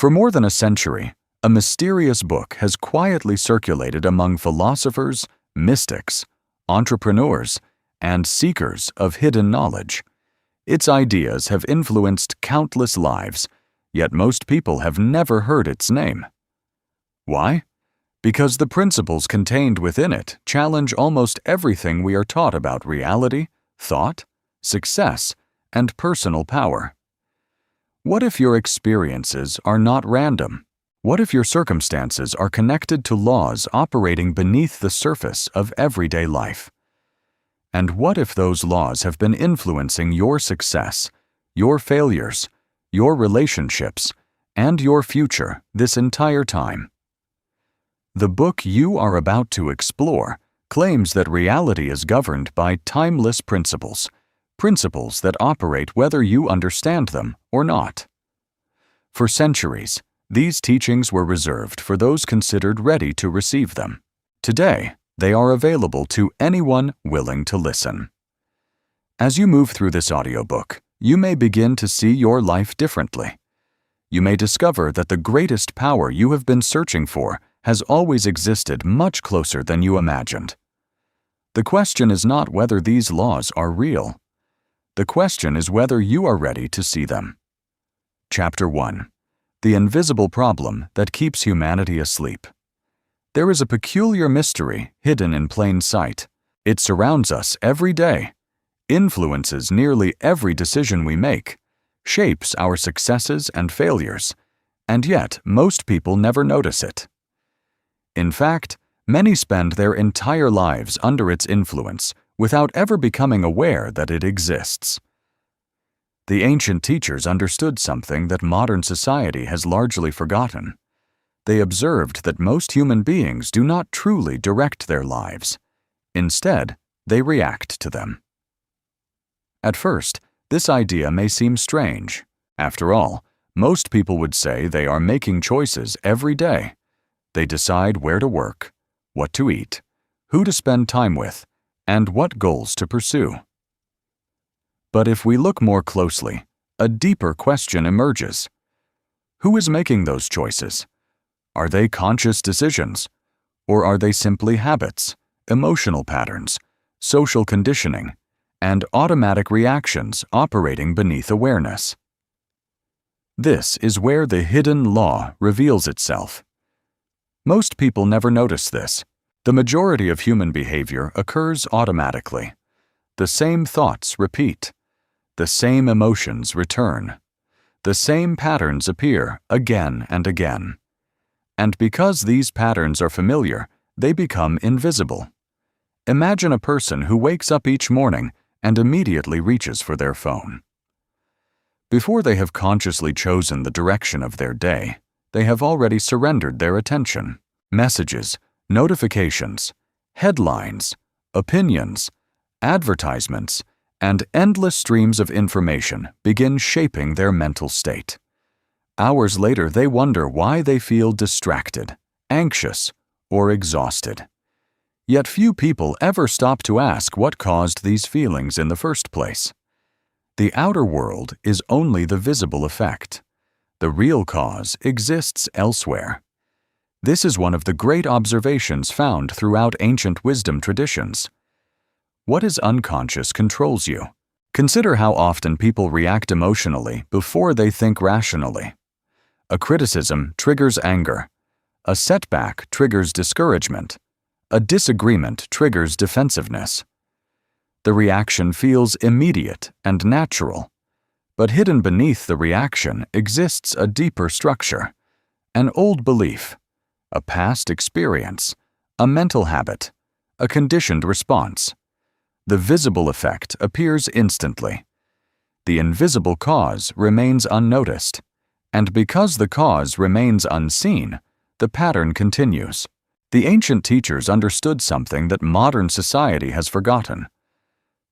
For more than a century, a mysterious book has quietly circulated among philosophers, mystics, entrepreneurs, and seekers of hidden knowledge. Its ideas have influenced countless lives, yet most people have never heard its name. Why? Because the principles contained within it challenge almost everything we are taught about reality, thought, success, and personal power. What if your experiences are not random? What if your circumstances are connected to laws operating beneath the surface of everyday life? And what if those laws have been influencing your success, your failures, your relationships, and your future this entire time? The book you are about to explore claims that reality is governed by timeless principles, principles that operate whether you understand them or not. For centuries, these teachings were reserved for those considered ready to receive them. Today, they are available to anyone willing to listen. As you move through this audiobook, you may begin to see your life differently. You may discover that the greatest power you have been searching for has always existed much closer than you imagined. The question is not whether these laws are real. The question is whether you are ready to see them. Chapter 1. The Invisible Problem That Keeps Humanity Asleep. There is a peculiar mystery hidden in plain sight. It surrounds us every day, influences nearly every decision we make, shapes our successes and failures, and yet most people never notice it. In fact, many spend their entire lives under its influence without ever becoming aware that it exists. The ancient teachers understood something that modern society has largely forgotten. They observed that most human beings do not truly direct their lives. Instead, they react to them. At first, this idea may seem strange. After all, most people would say they are making choices every day. They decide where to work, what to eat, who to spend time with, and what goals to pursue. But if we look more closely, a deeper question emerges. Who is making those choices? Are they conscious decisions? Or are they simply habits, emotional patterns, social conditioning, and automatic reactions operating beneath awareness? This is where the hidden law reveals itself. Most people never notice this. The majority of human behavior occurs automatically. The same thoughts repeat. The same emotions return. The same patterns appear again and again. And because these patterns are familiar, they become invisible. Imagine a person who wakes up each morning and immediately reaches for their phone. Before they have consciously chosen the direction of their day, they have already surrendered their attention. Messages, notifications, headlines, opinions, advertisements, and endless streams of information begin shaping their mental state. Hours later, they wonder why they feel distracted, anxious, or exhausted. Yet few people ever stop to ask what caused these feelings in the first place. The outer world is only the visible effect. The real cause exists elsewhere. This is one of the great observations found throughout ancient wisdom traditions. What is unconscious controls you. Consider how often people react emotionally before they think rationally. A criticism triggers anger. A setback triggers discouragement. A disagreement triggers defensiveness. The reaction feels immediate and natural, but hidden beneath the reaction exists a deeper structure, an old belief, a past experience, a mental habit, a conditioned response. The visible effect appears instantly. The invisible cause remains unnoticed, and because the cause remains unseen, the pattern continues. The ancient teachers understood something that modern society has forgotten.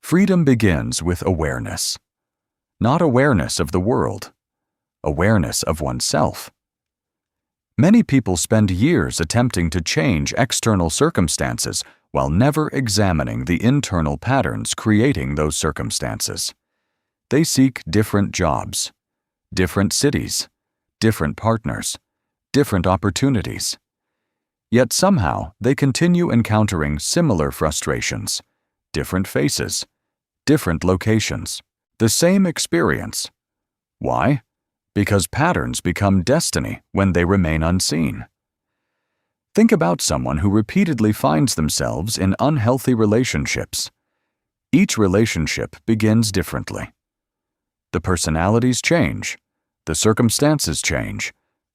Freedom begins with awareness. Not awareness of the world, awareness of oneself. Many people spend years attempting to change external circumstances while never examining the internal patterns creating those circumstances. They seek different jobs, different cities, different partners, different opportunities. Yet somehow they continue encountering similar frustrations, different faces, different locations, the same experience. Why? Because patterns become destiny when they remain unseen. Think about someone who repeatedly finds themselves in unhealthy relationships. Each relationship begins differently. The personalities change, the circumstances change,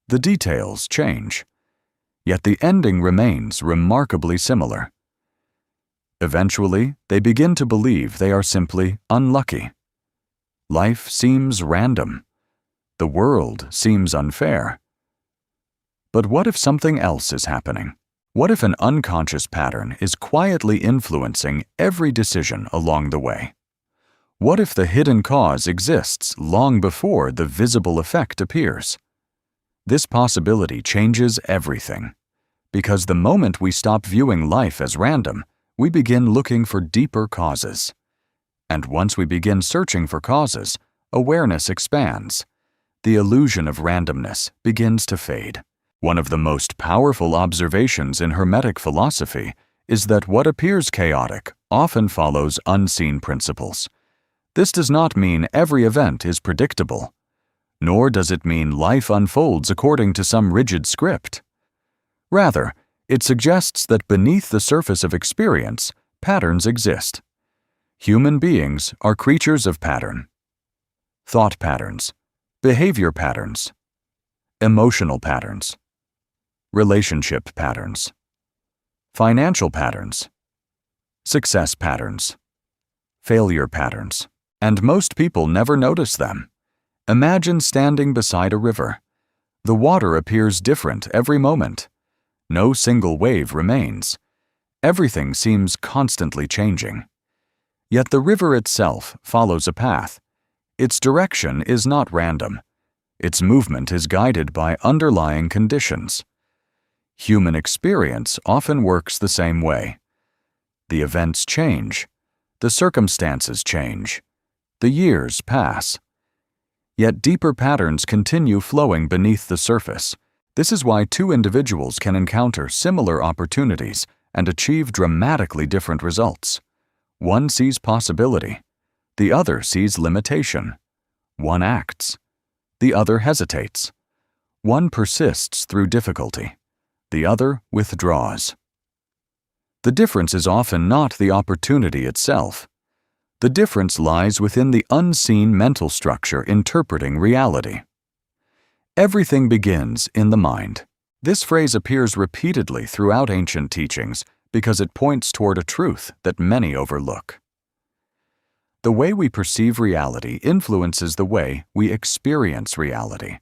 the details change. Yet the ending remains remarkably similar. Eventually, they begin to believe they are simply unlucky. Life seems random. The world seems unfair. But what if something else is happening? What if an unconscious pattern is quietly influencing every decision along the way? What if the hidden cause exists long before the visible effect appears? This possibility changes everything, because the moment we stop viewing life as random, we begin looking for deeper causes. And once we begin searching for causes, awareness expands. The illusion of randomness begins to fade. One of the most powerful observations in Hermetic philosophy is that what appears chaotic often follows unseen principles. This does not mean every event is predictable, nor does it mean life unfolds according to some rigid script. Rather, it suggests that beneath the surface of experience, patterns exist. Human beings are creatures of pattern. Thought patterns, behavior patterns, emotional patterns, relationship patterns, financial patterns, success patterns, failure patterns, and most people never notice them. Imagine standing beside a river. The water appears different every moment. No single wave remains. Everything seems constantly changing. Yet the river itself follows a path. Its direction is not random. Its movement is guided by underlying conditions. Human experience often works the same way. The events change. The circumstances change. The years pass. Yet deeper patterns continue flowing beneath the surface. This is why two individuals can encounter similar opportunities and achieve dramatically different results. One sees possibility. The other sees limitation. One acts. The other hesitates. One persists through difficulty. The other withdraws. The difference is often not the opportunity itself. The difference lies within the unseen mental structure interpreting reality. Everything begins in the mind. This phrase appears repeatedly throughout ancient teachings because it points toward a truth that many overlook. The way we perceive reality influences the way we experience reality,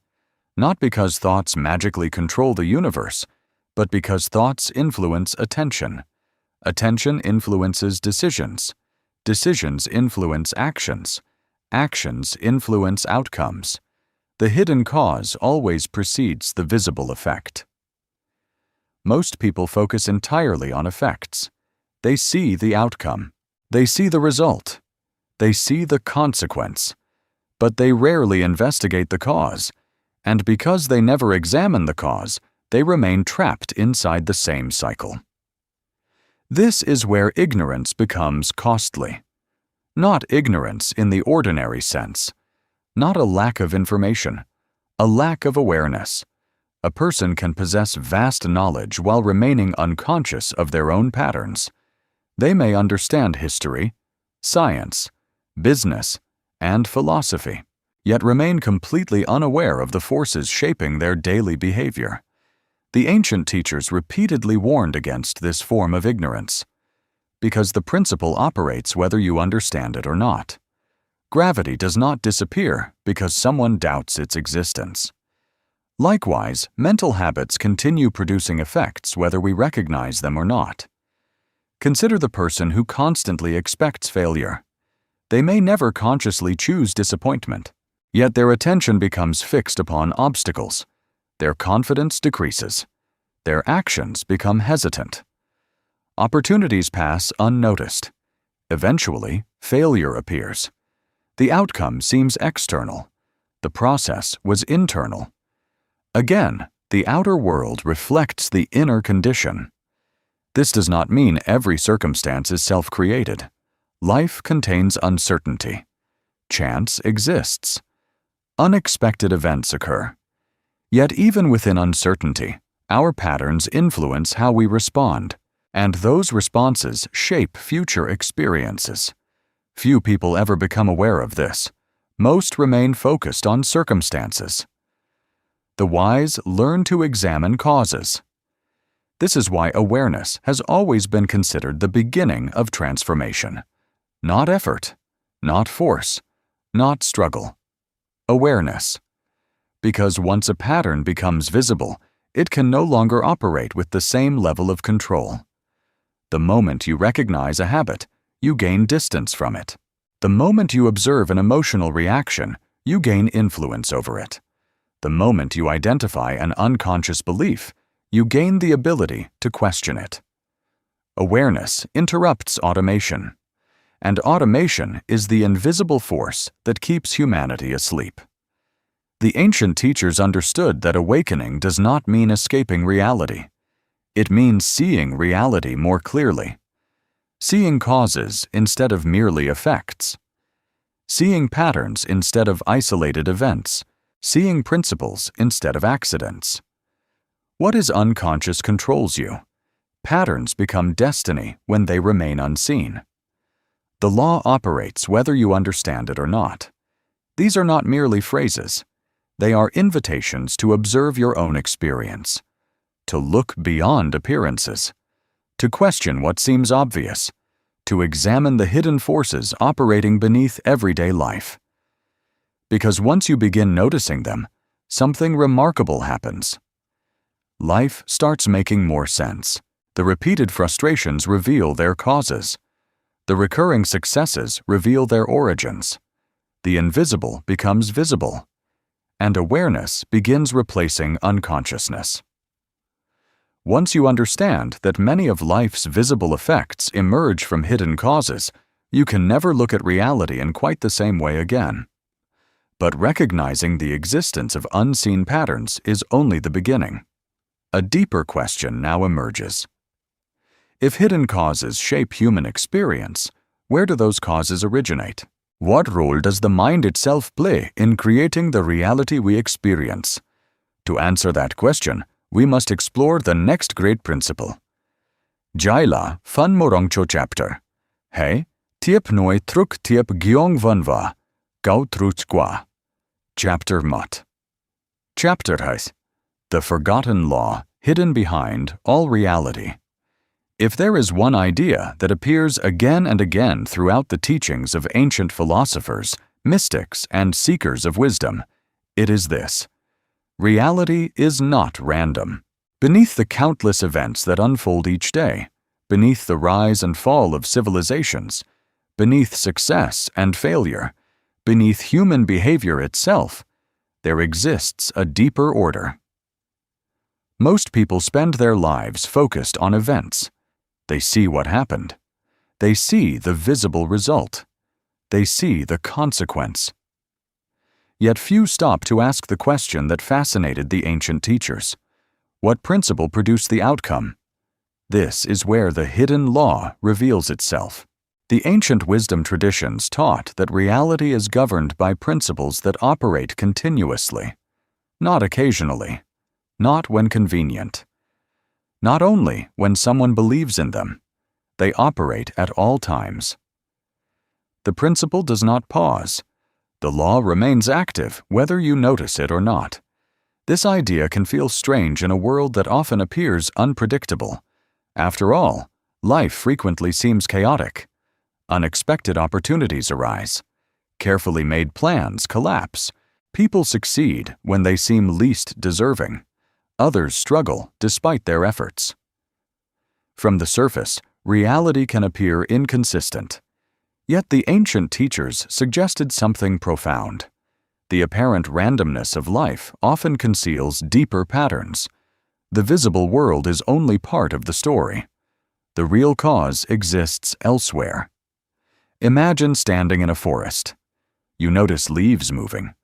not because thoughts magically control the universe, but because thoughts influence attention. Attention influences decisions. Decisions influence actions. Actions influence outcomes. The hidden cause always precedes the visible effect. Most people focus entirely on effects. They see the outcome. They see the result. They see the consequence. But they rarely investigate the cause, and because they never examine the cause, they remain trapped inside the same cycle. This is where ignorance becomes costly. Not ignorance in the ordinary sense. Not a lack of information. A lack of awareness. A person can possess vast knowledge while remaining unconscious of their own patterns. They may understand history, science, business, and philosophy, yet remain completely unaware of the forces shaping their daily behavior. The ancient teachers repeatedly warned against this form of ignorance, because the principle operates whether you understand it or not. Gravity does not disappear because someone doubts its existence. Likewise, mental habits continue producing effects whether we recognize them or not. Consider the person who constantly expects failure. They may never consciously choose disappointment, yet their attention becomes fixed upon obstacles. Their confidence decreases. Their actions become hesitant. Opportunities pass unnoticed. Eventually, failure appears. The outcome seems external. The process was internal. Again, the outer world reflects the inner condition. This does not mean every circumstance is self-created. Life contains uncertainty. Chance exists. Unexpected events occur. Yet even within uncertainty, our patterns influence how we respond, and those responses shape future experiences. Few people ever become aware of this. Most remain focused on circumstances. The wise learn to examine causes. This is why awareness has always been considered the beginning of transformation. Not effort, not force, not struggle. Awareness. Because once a pattern becomes visible, it can no longer operate with the same level of control. The moment you recognize a habit, you gain distance from it. The moment you observe an emotional reaction, you gain influence over it. The moment you identify an unconscious belief, you gain the ability to question it. Awareness interrupts automation, and automation is the invisible force that keeps humanity asleep. The ancient teachers understood that awakening does not mean escaping reality. It means seeing reality more clearly, seeing causes instead of merely effects, seeing patterns instead of isolated events, seeing principles instead of accidents. What is unconscious controls you. Patterns become destiny when they remain unseen. The law operates whether you understand it or not. These are not merely phrases. They are invitations to observe your own experience, to look beyond appearances, to question what seems obvious, to examine the hidden forces operating beneath everyday life. Because once you begin noticing them, something remarkable happens. Life starts making more sense. The repeated frustrations reveal their causes. The recurring successes reveal their origins. The invisible becomes visible, and awareness begins replacing unconsciousness. Once you understand that many of life's visible effects emerge from hidden causes, you can never look at reality in quite the same way again. But recognizing the existence of unseen patterns is only the beginning. A deeper question now emerges. If hidden causes shape human experience, where do those causes originate? What role does the mind itself play in creating the reality we experience? To answer that question, we must explore the next great principle. Jaila fan morongcho chapter. Hey, tiep noi truk tiep gyong vanva, gau truchqua. Chapter Mut. Chapter Haith. The forgotten law, hidden behind all reality. If there is one idea that appears again and again throughout the teachings of ancient philosophers, mystics, and seekers of wisdom, it is this: reality is not random. Beneath the countless events that unfold each day, beneath the rise and fall of civilizations, beneath success and failure, beneath human behavior itself, there exists a deeper order. Most people spend their lives focused on events. They see what happened. They see the visible result. They see the consequence. Yet few stop to ask the question that fascinated the ancient teachers. What principle produced the outcome? This is where the hidden law reveals itself. The ancient wisdom traditions taught that reality is governed by principles that operate continuously, not occasionally, not when convenient. Not only when someone believes in them, they operate at all times. The principle does not pause. The law remains active whether you notice it or not. This idea can feel strange in a world that often appears unpredictable. After all, life frequently seems chaotic. Unexpected opportunities arise. Carefully made plans collapse. People succeed when they seem least deserving. Others struggle despite their efforts. From the surface, reality can appear inconsistent. Yet the ancient teachers suggested something profound. The apparent randomness of life often conceals deeper patterns. The visible world is only part of the story. The real cause exists elsewhere. Imagine standing in a forest. You notice leaves moving,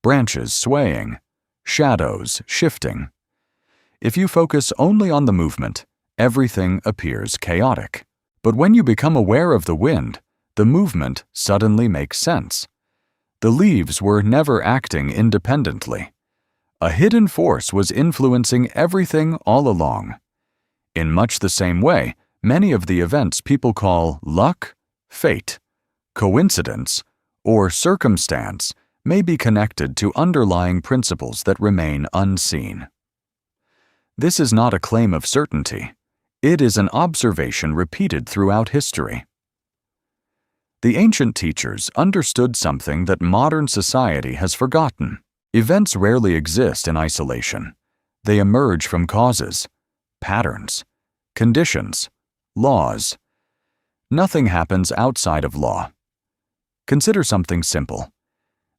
branches swaying, shadows shifting. If you focus only on the movement, everything appears chaotic. But when you become aware of the wind, the movement suddenly makes sense. The leaves were never acting independently. A hidden force was influencing everything all along. In much the same way, many of the events people call luck, fate, coincidence, or circumstance may be connected to underlying principles that remain unseen. This is not a claim of certainty. It is an observation repeated throughout history. The ancient teachers understood something that modern society has forgotten. Events rarely exist in isolation. They emerge from causes, patterns, conditions, laws. Nothing happens outside of law. Consider something simple.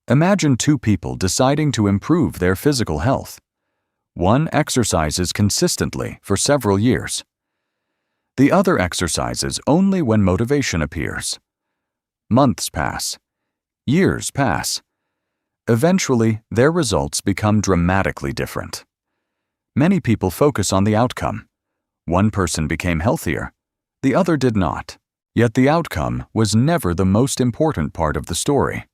Imagine two people deciding to improve their physical health. One exercises consistently for several years. The other exercises only when motivation appears. Months pass. Years pass. Eventually, their results become dramatically different. Many people focus on the outcome. One person became healthier, the other did not. Yet the outcome was never the most important part of the story.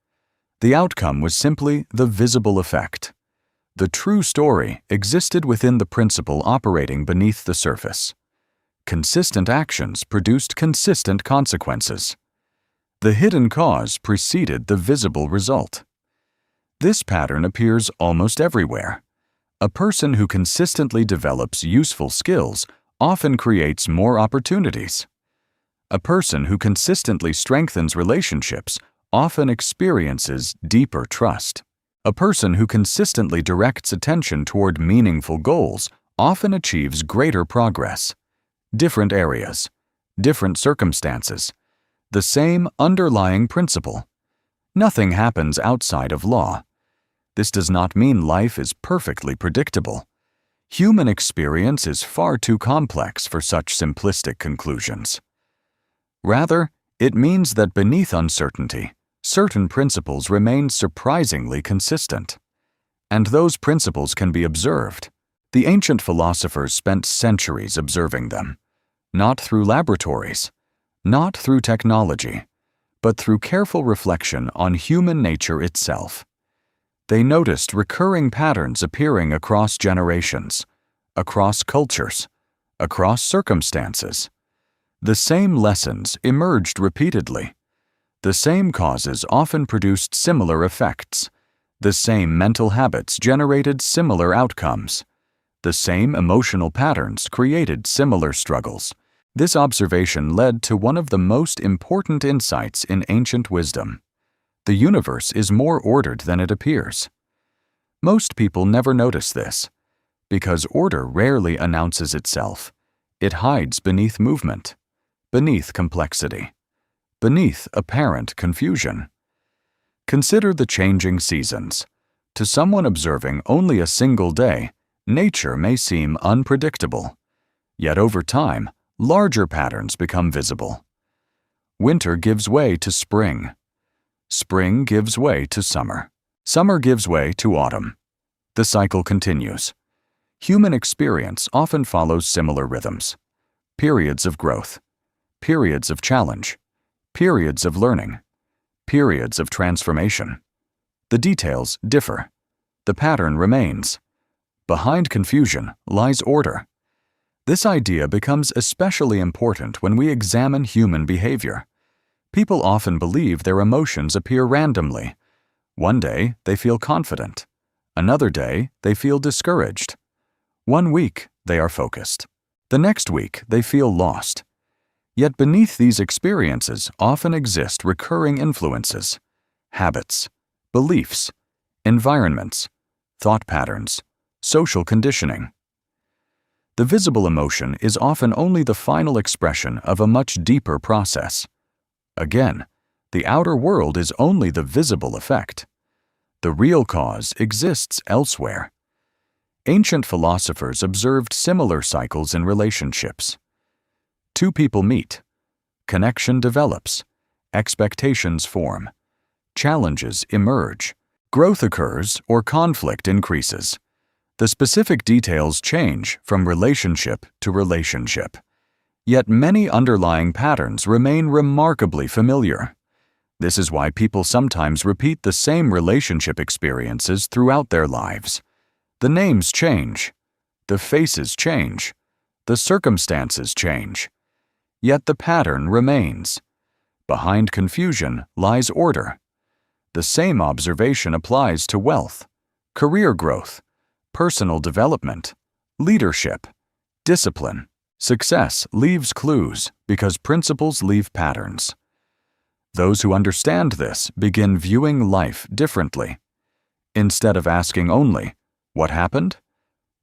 The outcome was simply the visible effect. The true story existed within the principle operating beneath the surface. Consistent actions produced consistent consequences. The hidden cause preceded the visible result. This pattern appears almost everywhere. A person who consistently develops useful skills often creates more opportunities. A person who consistently strengthens relationships often experiences deeper trust. A person who consistently directs attention toward meaningful goals often achieves greater progress. Different areas, different circumstances, the same underlying principle. Nothing happens outside of law. This does not mean life is perfectly predictable. Human experience is far too complex for such simplistic conclusions. Rather, it means that beneath uncertainty, certain principles remain surprisingly consistent. And those principles can be observed. The ancient philosophers spent centuries observing them, not through laboratories, not through technology, but through careful reflection on human nature itself. They noticed recurring patterns appearing across generations, across cultures, across circumstances. The same lessons emerged repeatedly. The same causes often produced similar effects. The same mental habits generated similar outcomes. The same emotional patterns created similar struggles. This observation led to one of the most important insights in ancient wisdom. The universe is more ordered than it appears. Most people never notice this. Because order rarely announces itself. It hides beneath movement, beneath complexity, beneath apparent confusion. Consider the changing seasons. To someone observing only a single day, nature may seem unpredictable. Yet over time, larger patterns become visible. Winter gives way to spring. Spring gives way to summer. Summer gives way to autumn. The cycle continues. Human experience often follows similar rhythms. Periods of growth, periods of challenge, periods of learning, periods of transformation. The details differ. The pattern remains. Behind confusion lies order. This idea becomes especially important when we examine human behavior. People often believe their emotions appear randomly. One day, they feel confident. Another day, they feel discouraged. One week, they are focused. The next week, they feel lost. Yet beneath these experiences often exist recurring influences, habits, beliefs, environments, thought patterns, social conditioning. The visible emotion is often only the final expression of a much deeper process. Again, the outer world is only the visible effect. The real cause exists elsewhere. Ancient philosophers observed similar cycles in relationships. Two people meet. Connection develops. Expectations form. Challenges emerge. Growth occurs or conflict increases. The specific details change from relationship to relationship, yet many underlying patterns remain remarkably familiar. This is why people sometimes repeat the same relationship experiences throughout their lives. The names change, the faces change, the circumstances change, yet the pattern remains. Behind confusion lies order. The same observation applies to wealth, career growth, personal development, leadership, discipline. Success leaves clues because principles leave patterns. Those who understand this begin viewing life differently. Instead of asking only, "What happened?"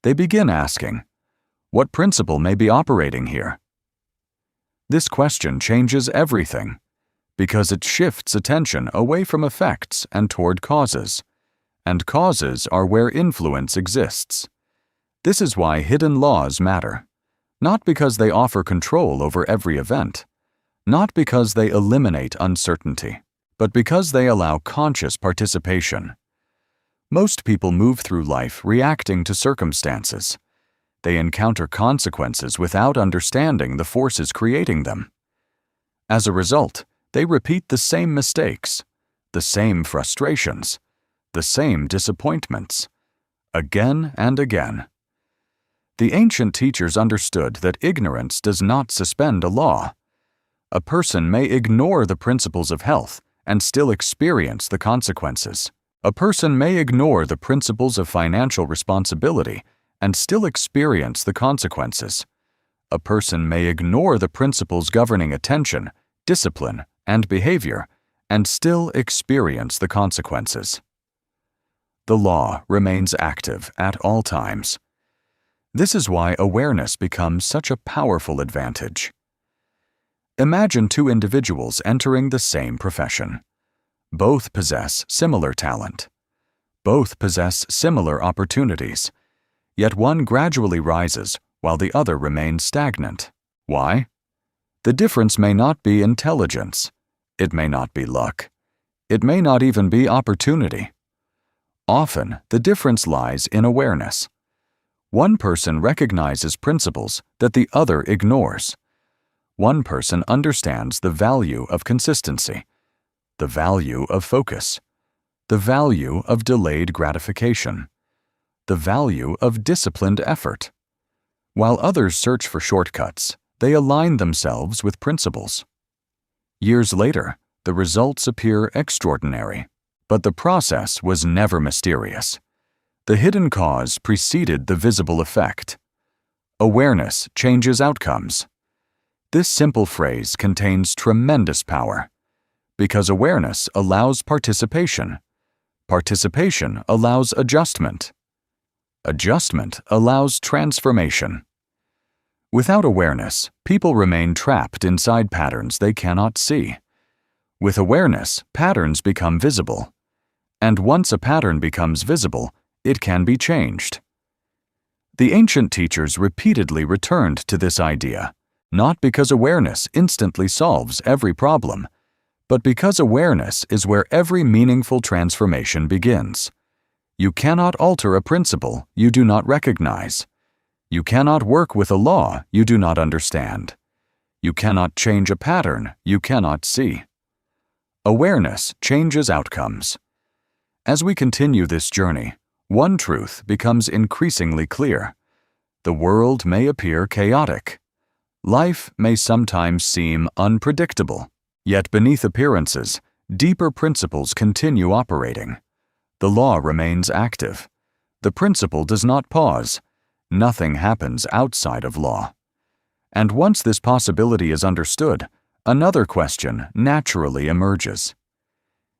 they begin asking, "What principle may be operating here?" This question changes everything, because it shifts attention away from effects and toward causes, and causes are where influence exists. This is why hidden laws matter, not because they offer control over every event, not because they eliminate uncertainty, but because they allow conscious participation. Most people move through life reacting to circumstances. They encounter consequences without understanding the forces creating them. As a result, they repeat the same mistakes, the same frustrations, the same disappointments, again and again. The ancient teachers understood that ignorance does not suspend a law. A person may ignore the principles of health and still experience the consequences. A person may ignore the principles of financial responsibility and still experience the consequences. A person may ignore the principles governing attention, discipline, and behavior and still experience the consequences. The law remains active at all times. This is why awareness becomes such a powerful advantage. Imagine two individuals entering the same profession. Both possess similar talent. Both possess similar opportunities, yet one gradually rises while the other remains stagnant. Why? The difference may not be intelligence. It may not be luck. It may not even be opportunity. Often, the difference lies in awareness. One person recognizes principles that the other ignores. One person understands the value of consistency, the value of focus, the value of delayed gratification, the value of disciplined effort. While others search for shortcuts, they align themselves with principles. Years later, the results appear extraordinary, but the process was never mysterious. The hidden cause preceded the visible effect. Awareness changes outcomes. This simple phrase contains tremendous power, because awareness allows participation. Participation allows adjustment. Adjustment allows transformation. Without awareness, people remain trapped inside patterns they cannot see. With awareness, patterns become visible. And once a pattern becomes visible, it can be changed. The ancient teachers repeatedly returned to this idea, not because awareness instantly solves every problem, but because awareness is where every meaningful transformation begins. You cannot alter a principle you do not recognize. You cannot work with a law you do not understand. You cannot change a pattern you cannot see. Awareness changes outcomes. As we continue this journey, one truth becomes increasingly clear. The world may appear chaotic. Life may sometimes seem unpredictable. Yet beneath appearances, deeper principles continue operating. The law remains active. The principle does not pause. Nothing happens outside of law. And once this possibility is understood, another question naturally emerges.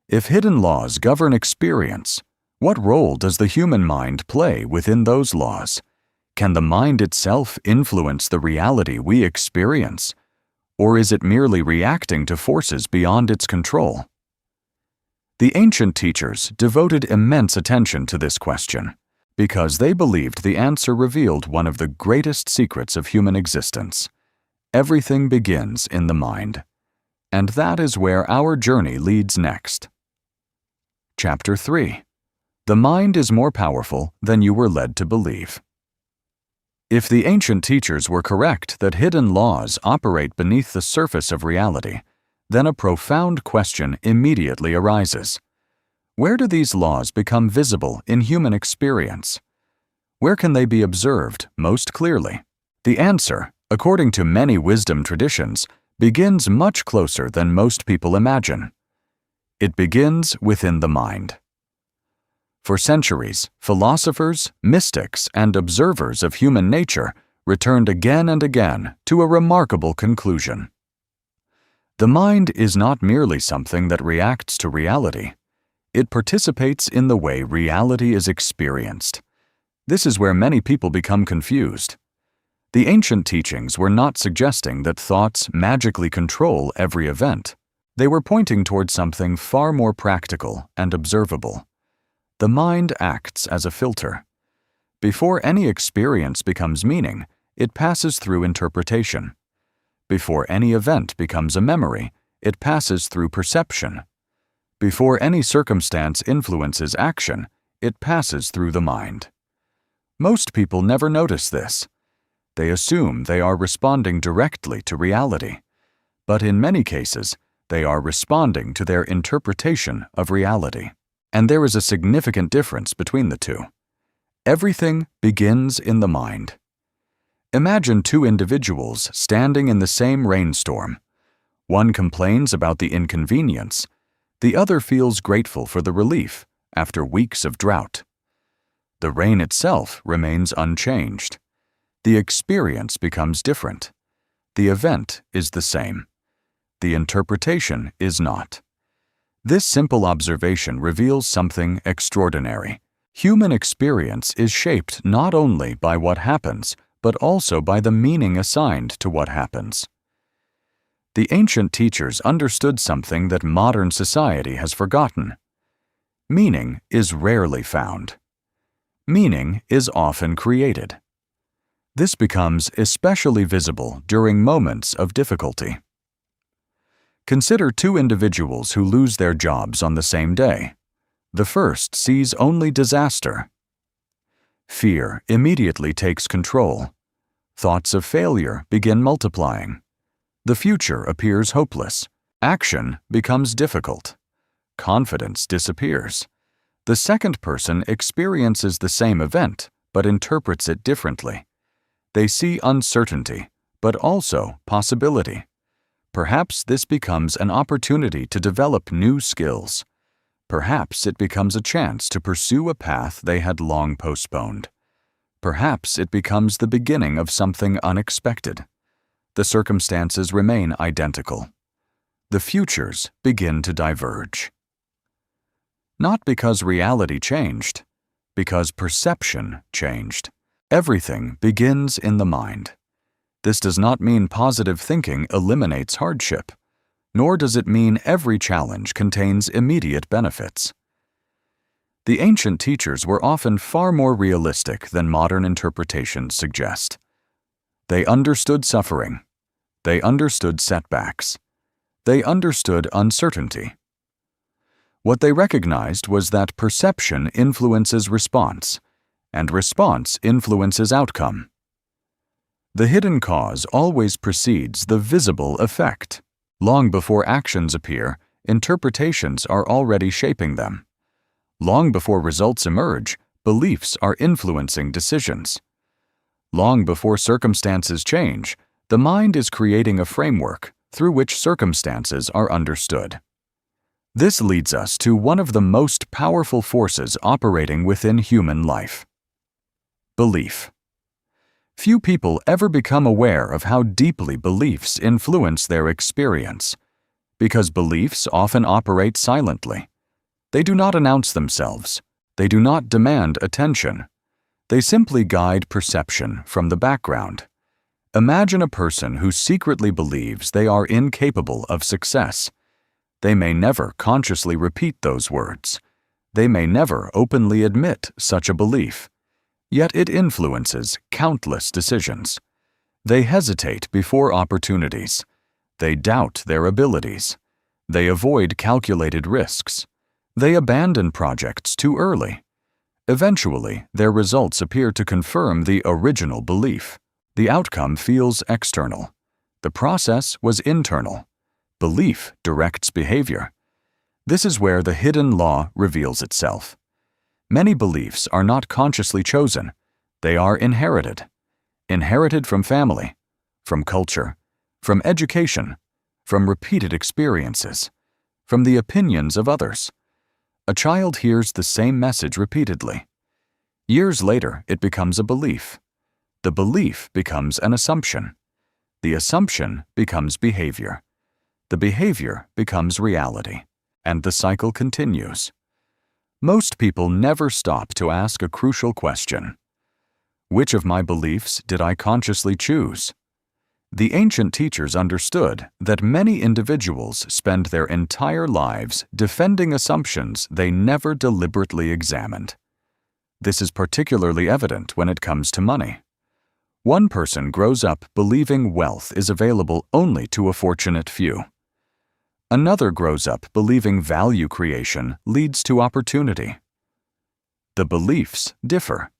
If hidden laws govern experience, what role does the human mind play within those laws? Can the mind itself influence the reality we experience? Or is it merely reacting to forces beyond its control? The ancient teachers devoted immense attention to this question because they believed the answer revealed one of the greatest secrets of human existence. Everything begins in the mind. And that is where our journey leads next. Chapter 3. The mind is more powerful than you were led to believe. If the ancient teachers were correct that hidden laws operate beneath the surface of reality, then a profound question immediately arises. Where do these laws become visible in human experience? Where can they be observed most clearly? The answer, according to many wisdom traditions, begins much closer than most people imagine. It begins within the mind. For centuries, philosophers, mystics, and observers of human nature returned again and again to a remarkable conclusion. The mind is not merely something that reacts to reality. It participates in the way reality is experienced. This is where many people become confused. The ancient teachings were not suggesting that thoughts magically control every event. They were pointing towards something far more practical and observable. The mind acts as a filter. Before any experience becomes meaning, it passes through interpretation. Before any event becomes a memory, it passes through perception. Before any circumstance influences action, it passes through the mind. Most people never notice this. They assume they are responding directly to reality, but in many cases, they are responding to their interpretation of reality. And there is a significant difference between the two. Everything begins in the mind. Imagine two individuals standing in the same rainstorm. One complains about the inconvenience. The other feels grateful for the relief after weeks of drought. The rain itself remains unchanged. The experience becomes different. The event is the same. The interpretation is not. This simple observation reveals something extraordinary. Human experience is shaped not only by what happens, but also by the meaning assigned to what happens. The ancient teachers understood something that modern society has forgotten. Meaning is rarely found. Meaning is often created. This becomes especially visible during moments of difficulty. Consider two individuals who lose their jobs on the same day. The first sees only disaster. Fear immediately takes control. Thoughts of failure begin multiplying. The future appears hopeless. Action becomes difficult. Confidence disappears. The second person experiences the same event, but interprets it differently. They see uncertainty, but also possibility. Perhaps this becomes an opportunity to develop new skills. Perhaps it becomes a chance to pursue a path they had long postponed. Perhaps it becomes the beginning of something unexpected. The circumstances remain identical. The futures begin to diverge. Not because reality changed, because perception changed. Everything begins in the mind. This does not mean positive thinking eliminates hardship, nor does it mean every challenge contains immediate benefits. The ancient teachers were often far more realistic than modern interpretations suggest. They understood suffering. They understood setbacks. They understood uncertainty. What they recognized was that perception influences response, and response influences outcome. The hidden cause always precedes the visible effect. Long before actions appear, interpretations are already shaping them. Long before results emerge, beliefs are influencing decisions. Long before circumstances change, the mind is creating a framework through which circumstances are understood. This leads us to one of the most powerful forces operating within human life: belief. Few people ever become aware of how deeply beliefs influence their experience, because beliefs often operate silently. They do not announce themselves. They do not demand attention. They simply guide perception from the background. Imagine a person who secretly believes they are incapable of success. They may never consciously repeat those words. They may never openly admit such a belief. Yet it influences countless decisions. They hesitate before opportunities. They doubt their abilities. They avoid calculated risks. They abandon projects too early. Eventually, their results appear to confirm the original belief. The outcome feels external. The process was internal. Belief directs behavior. This is where the hidden law reveals itself. Many beliefs are not consciously chosen. They are inherited. Inherited from family, from culture, from education, from repeated experiences, from the opinions of others. A child hears the same message repeatedly. Years later, it becomes a belief. The belief becomes an assumption. The assumption becomes behavior. The behavior becomes reality. And the cycle continues. Most people never stop to ask a crucial question. Which of my beliefs did I consciously choose? The ancient teachers understood that many individuals spend their entire lives defending assumptions they never deliberately examined. This is particularly evident when it comes to money. One person grows up believing wealth is available only to a fortunate few. Another grows up believing value creation leads to opportunity. The beliefs differ.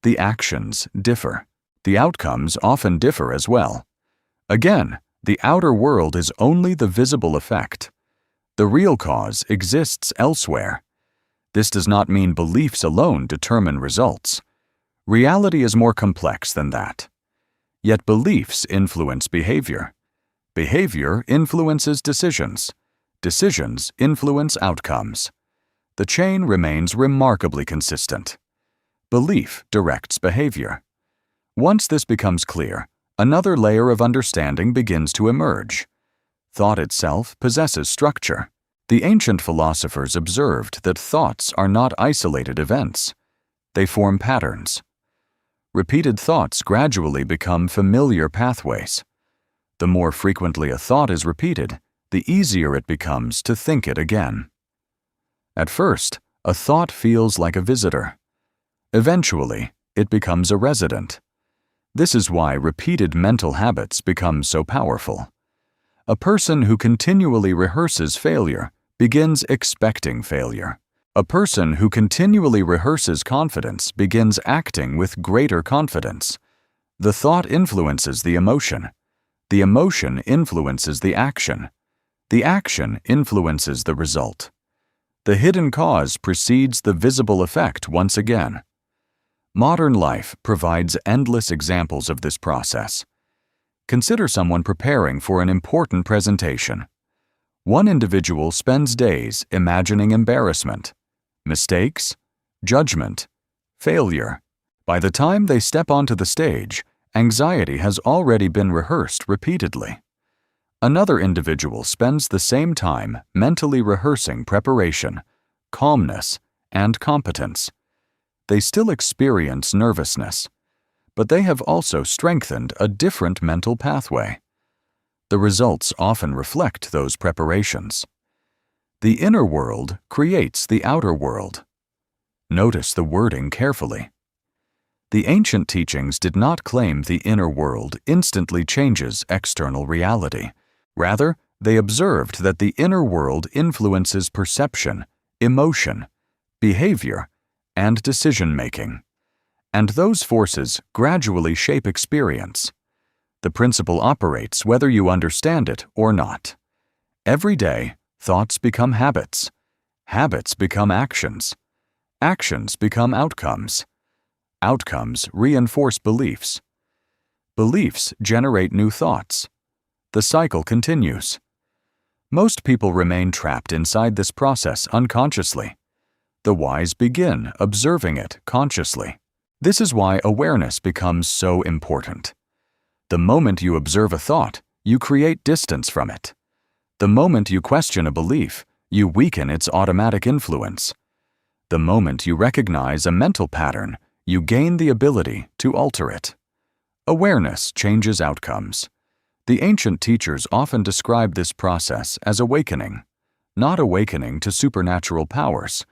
The actions differ. The outcomes often differ as well. Again, the outer world is only the visible effect. The real cause exists elsewhere. This does not mean beliefs alone determine results. Reality is more complex than that. Yet beliefs influence behavior. Behavior influences decisions. Decisions influence outcomes. The chain remains remarkably consistent. Belief directs behavior. Once this becomes clear, another layer of understanding begins to emerge. Thought itself possesses structure. The ancient philosophers observed that thoughts are not isolated events. They form patterns. Repeated thoughts gradually become familiar pathways. The more frequently a thought is repeated, the easier it becomes to think it again. At first, a thought feels like a visitor. Eventually, it becomes a resident. This is why repeated mental habits become so powerful. A person who continually rehearses failure begins expecting failure. A person who continually rehearses confidence begins acting with greater confidence. The thought influences the emotion. The emotion influences the action. The action influences the result. The hidden cause precedes the visible effect once again. Modern life provides endless examples of this process. Consider someone preparing for an important presentation. One individual spends days imagining embarrassment, mistakes, judgment, failure. By the time they step onto the stage, anxiety has already been rehearsed repeatedly. Another individual spends the same time mentally rehearsing preparation, calmness, and competence. They still experience nervousness, but they have also strengthened a different mental pathway. The results often reflect those preparations. The inner world creates the outer world. Notice the wording carefully. The ancient teachings did not claim the inner world instantly changes external reality. Rather, they observed that the inner world influences perception, emotion, behavior, and decision-making. And those forces gradually shape experience. The principle operates whether you understand it or not. Every day, thoughts become habits. Habits become actions. Actions become outcomes. Outcomes reinforce beliefs. Beliefs generate new thoughts. The cycle continues. Most people remain trapped inside this process unconsciously. The wise begin observing it consciously. This is why awareness becomes so important. The moment you observe a thought, you create distance from it. The moment you question a belief, you weaken its automatic influence. The moment you recognize a mental pattern, you gain the ability to alter it. Awareness changes outcomes. The ancient teachers often describe this process as awakening, not awakening to supernatural powers,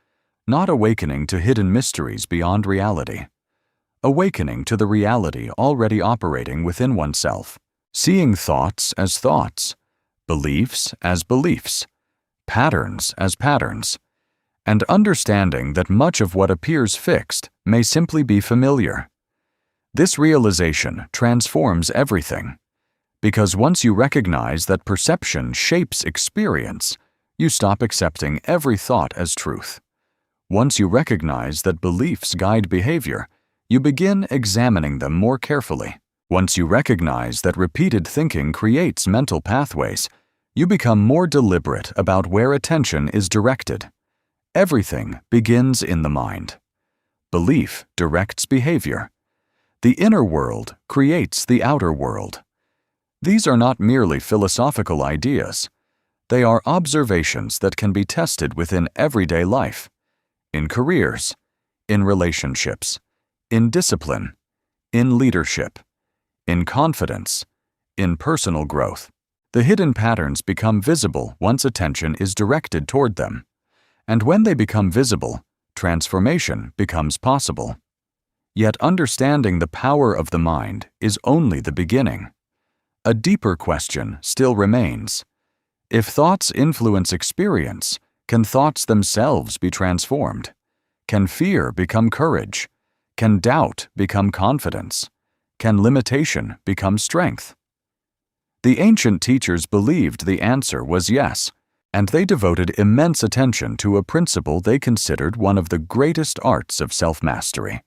not awakening to hidden mysteries beyond reality. Awakening to the reality already operating within oneself, seeing thoughts as thoughts, beliefs as beliefs, patterns as patterns, and understanding that much of what appears fixed may simply be familiar. This realization transforms everything, because once you recognize that perception shapes experience, you stop accepting every thought as truth. Once you recognize that beliefs guide behavior, you begin examining them more carefully. Once you recognize that repeated thinking creates mental pathways, you become more deliberate about where attention is directed. Everything begins in the mind. Belief directs behavior. The inner world creates the outer world. These are not merely philosophical ideas. They are observations that can be tested within everyday life, in careers, in relationships, in discipline, in leadership, in confidence, in personal growth. The hidden patterns become visible once attention is directed toward them. And when they become visible, transformation becomes possible. Yet understanding the power of the mind is only the beginning. A deeper question still remains. If thoughts influence experience, can thoughts themselves be transformed? Can fear become courage? Can doubt become confidence? Can limitation become strength? The ancient teachers believed the answer was yes, and they devoted immense attention to a principle they considered one of the greatest arts of self-mastery,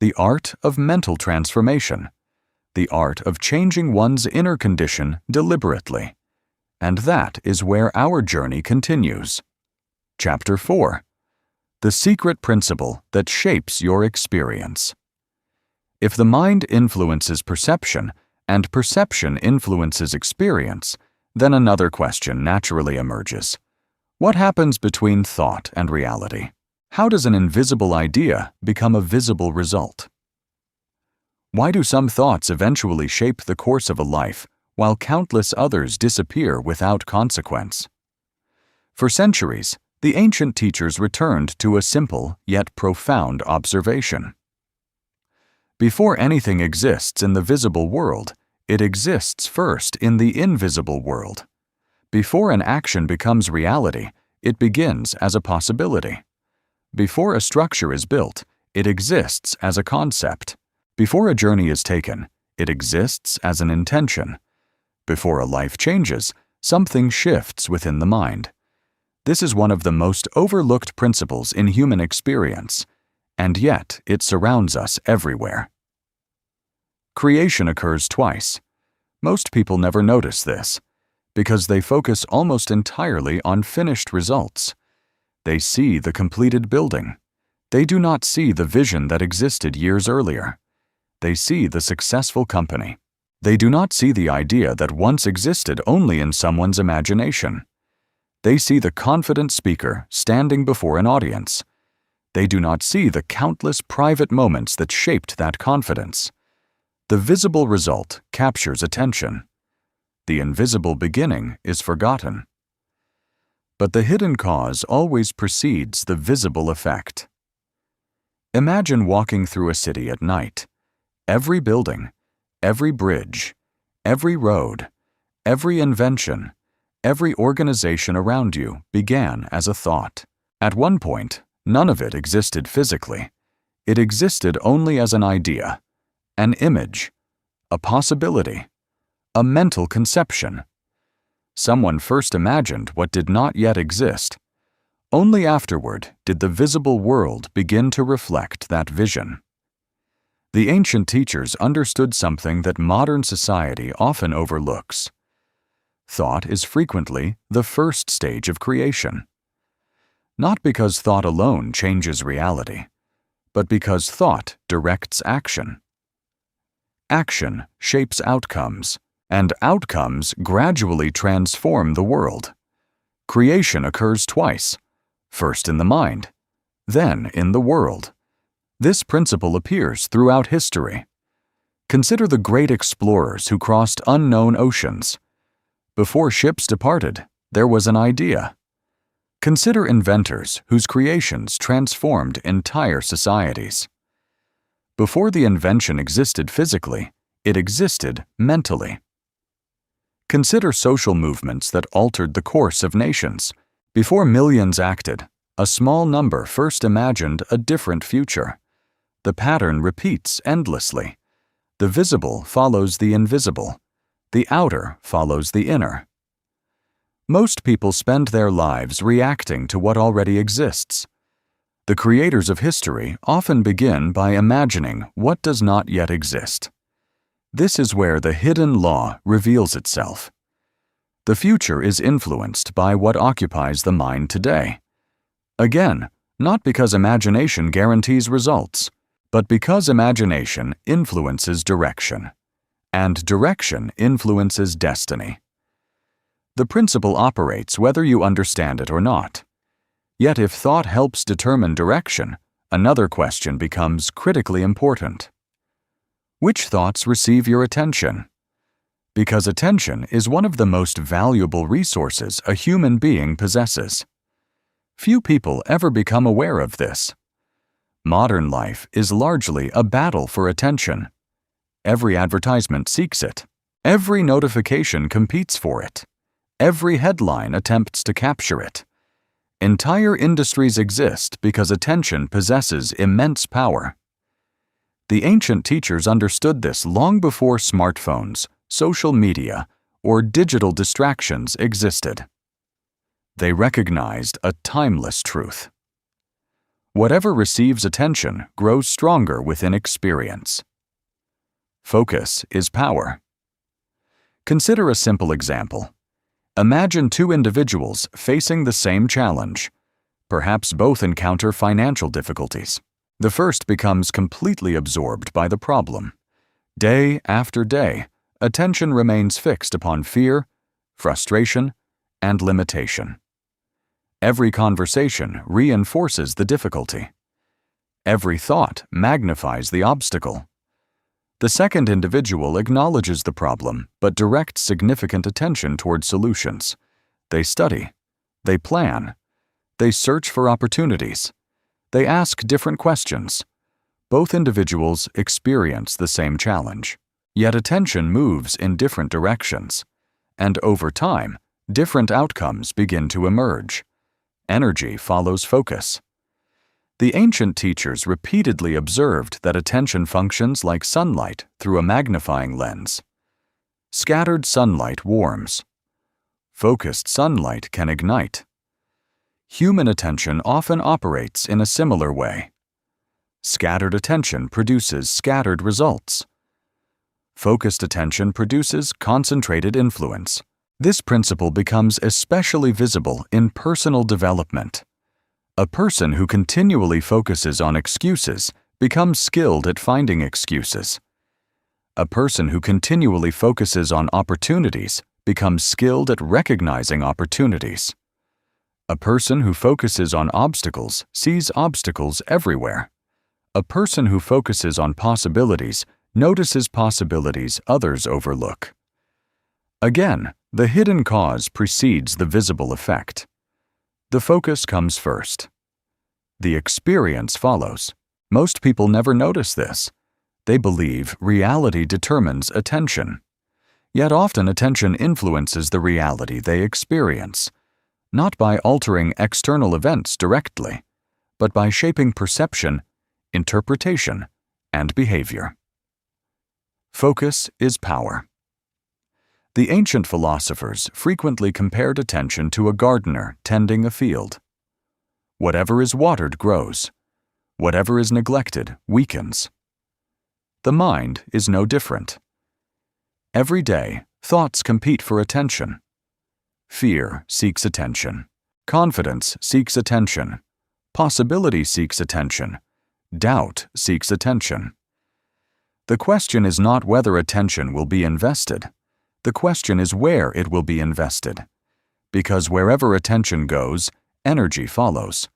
the art of mental transformation, the art of changing one's inner condition deliberately. And that is where our journey continues. Chapter 4. The secret principle that shapes your experience. If the mind influences perception, and perception influences experience, then another question naturally emerges. What happens between thought and reality? How does an invisible idea become a visible result? Why do some thoughts eventually shape the course of a life, while countless others disappear without consequence? For centuries, the ancient teachers returned to a simple yet profound observation. Before anything exists in the visible world, it exists first in the invisible world. Before an action becomes reality, it begins as a possibility. Before a structure is built, it exists as a concept. Before a journey is taken, it exists as an intention. Before a life changes, something shifts within the mind. This is one of the most overlooked principles in human experience, and yet it surrounds us everywhere. Creation occurs twice. Most people never notice this, because they focus almost entirely on finished results. They see the completed building. They do not see the vision that existed years earlier. They see the successful company. They do not see the idea that once existed only in someone's imagination. They see the confident speaker standing before an audience. They do not see the countless private moments that shaped that confidence. The visible result captures attention. The invisible beginning is forgotten. But the hidden cause always precedes the visible effect. Imagine walking through a city at night. Every building, every bridge, every road, every invention, every organization around you began as a thought. At one point, none of it existed physically. It existed only as an idea, an image, a possibility, a mental conception. Someone first imagined what did not yet exist. Only afterward did the visible world begin to reflect that vision. The ancient teachers understood something that modern society often overlooks. Thought is frequently the first stage of creation. Not because thought alone changes reality, but because thought directs action. Action shapes outcomes, and outcomes gradually transform the world. Creation occurs twice, first in the mind, then in the world. This principle appears throughout history. Consider the great explorers who crossed unknown oceans. Before ships departed, there was an idea. Consider inventors whose creations transformed entire societies. Before the invention existed physically, it existed mentally. Consider social movements that altered the course of nations. Before millions acted, a small number first imagined a different future. The pattern repeats endlessly. The visible follows the invisible. The outer follows the inner. Most people spend their lives reacting to what already exists. The creators of history often begin by imagining what does not yet exist. This is where the hidden law reveals itself. The future is influenced by what occupies the mind today. Again, not because imagination guarantees results, but because imagination influences direction, and direction influences destiny. The principle operates whether you understand it or not. Yet if thought helps determine direction, another question becomes critically important. Which thoughts receive your attention? Because attention is one of the most valuable resources a human being possesses. Few people ever become aware of this. Modern life is largely a battle for attention. Every advertisement seeks it. Every notification competes for it. Every headline attempts to capture it. Entire industries exist because attention possesses immense power. The ancient teachers understood this long before smartphones, social media, or digital distractions existed. They recognized a timeless truth. Whatever receives attention grows stronger within experience. Focus is power. Consider a simple example. Imagine two individuals facing the same challenge. Perhaps both encounter financial difficulties. The first becomes completely absorbed by the problem. Day after day, attention remains fixed upon fear, frustration, and limitation. Every conversation reinforces the difficulty. Every thought magnifies the obstacle. The second individual acknowledges the problem but directs significant attention toward solutions. They study. They plan. They search for opportunities. They ask different questions. Both individuals experience the same challenge. Yet attention moves in different directions. And over time, different outcomes begin to emerge. Energy follows focus. The ancient teachers repeatedly observed that attention functions like sunlight through a magnifying lens. Scattered sunlight warms. Focused sunlight can ignite. Human attention often operates in a similar way. Scattered attention produces scattered results. Focused attention produces concentrated influence. This principle becomes especially visible in personal development. A person who continually focuses on excuses becomes skilled at finding excuses. A person who continually focuses on opportunities becomes skilled at recognizing opportunities. A person who focuses on obstacles sees obstacles everywhere. A person who focuses on possibilities notices possibilities others overlook. Again, the hidden cause precedes the visible effect. The focus comes first. The experience follows. Most people never notice this. They believe reality determines attention. Yet often attention influences the reality they experience, not by altering external events directly, but by shaping perception, interpretation, and behavior. Focus is power. The ancient philosophers frequently compared attention to a gardener tending a field. Whatever is watered grows. Whatever is neglected weakens. The mind is no different. Every day, thoughts compete for attention. Fear seeks attention. Confidence seeks attention. Possibility seeks attention. Doubt seeks attention. The question is not whether attention will be invested. The question is where it will be invested. Because wherever attention goes, energy follows.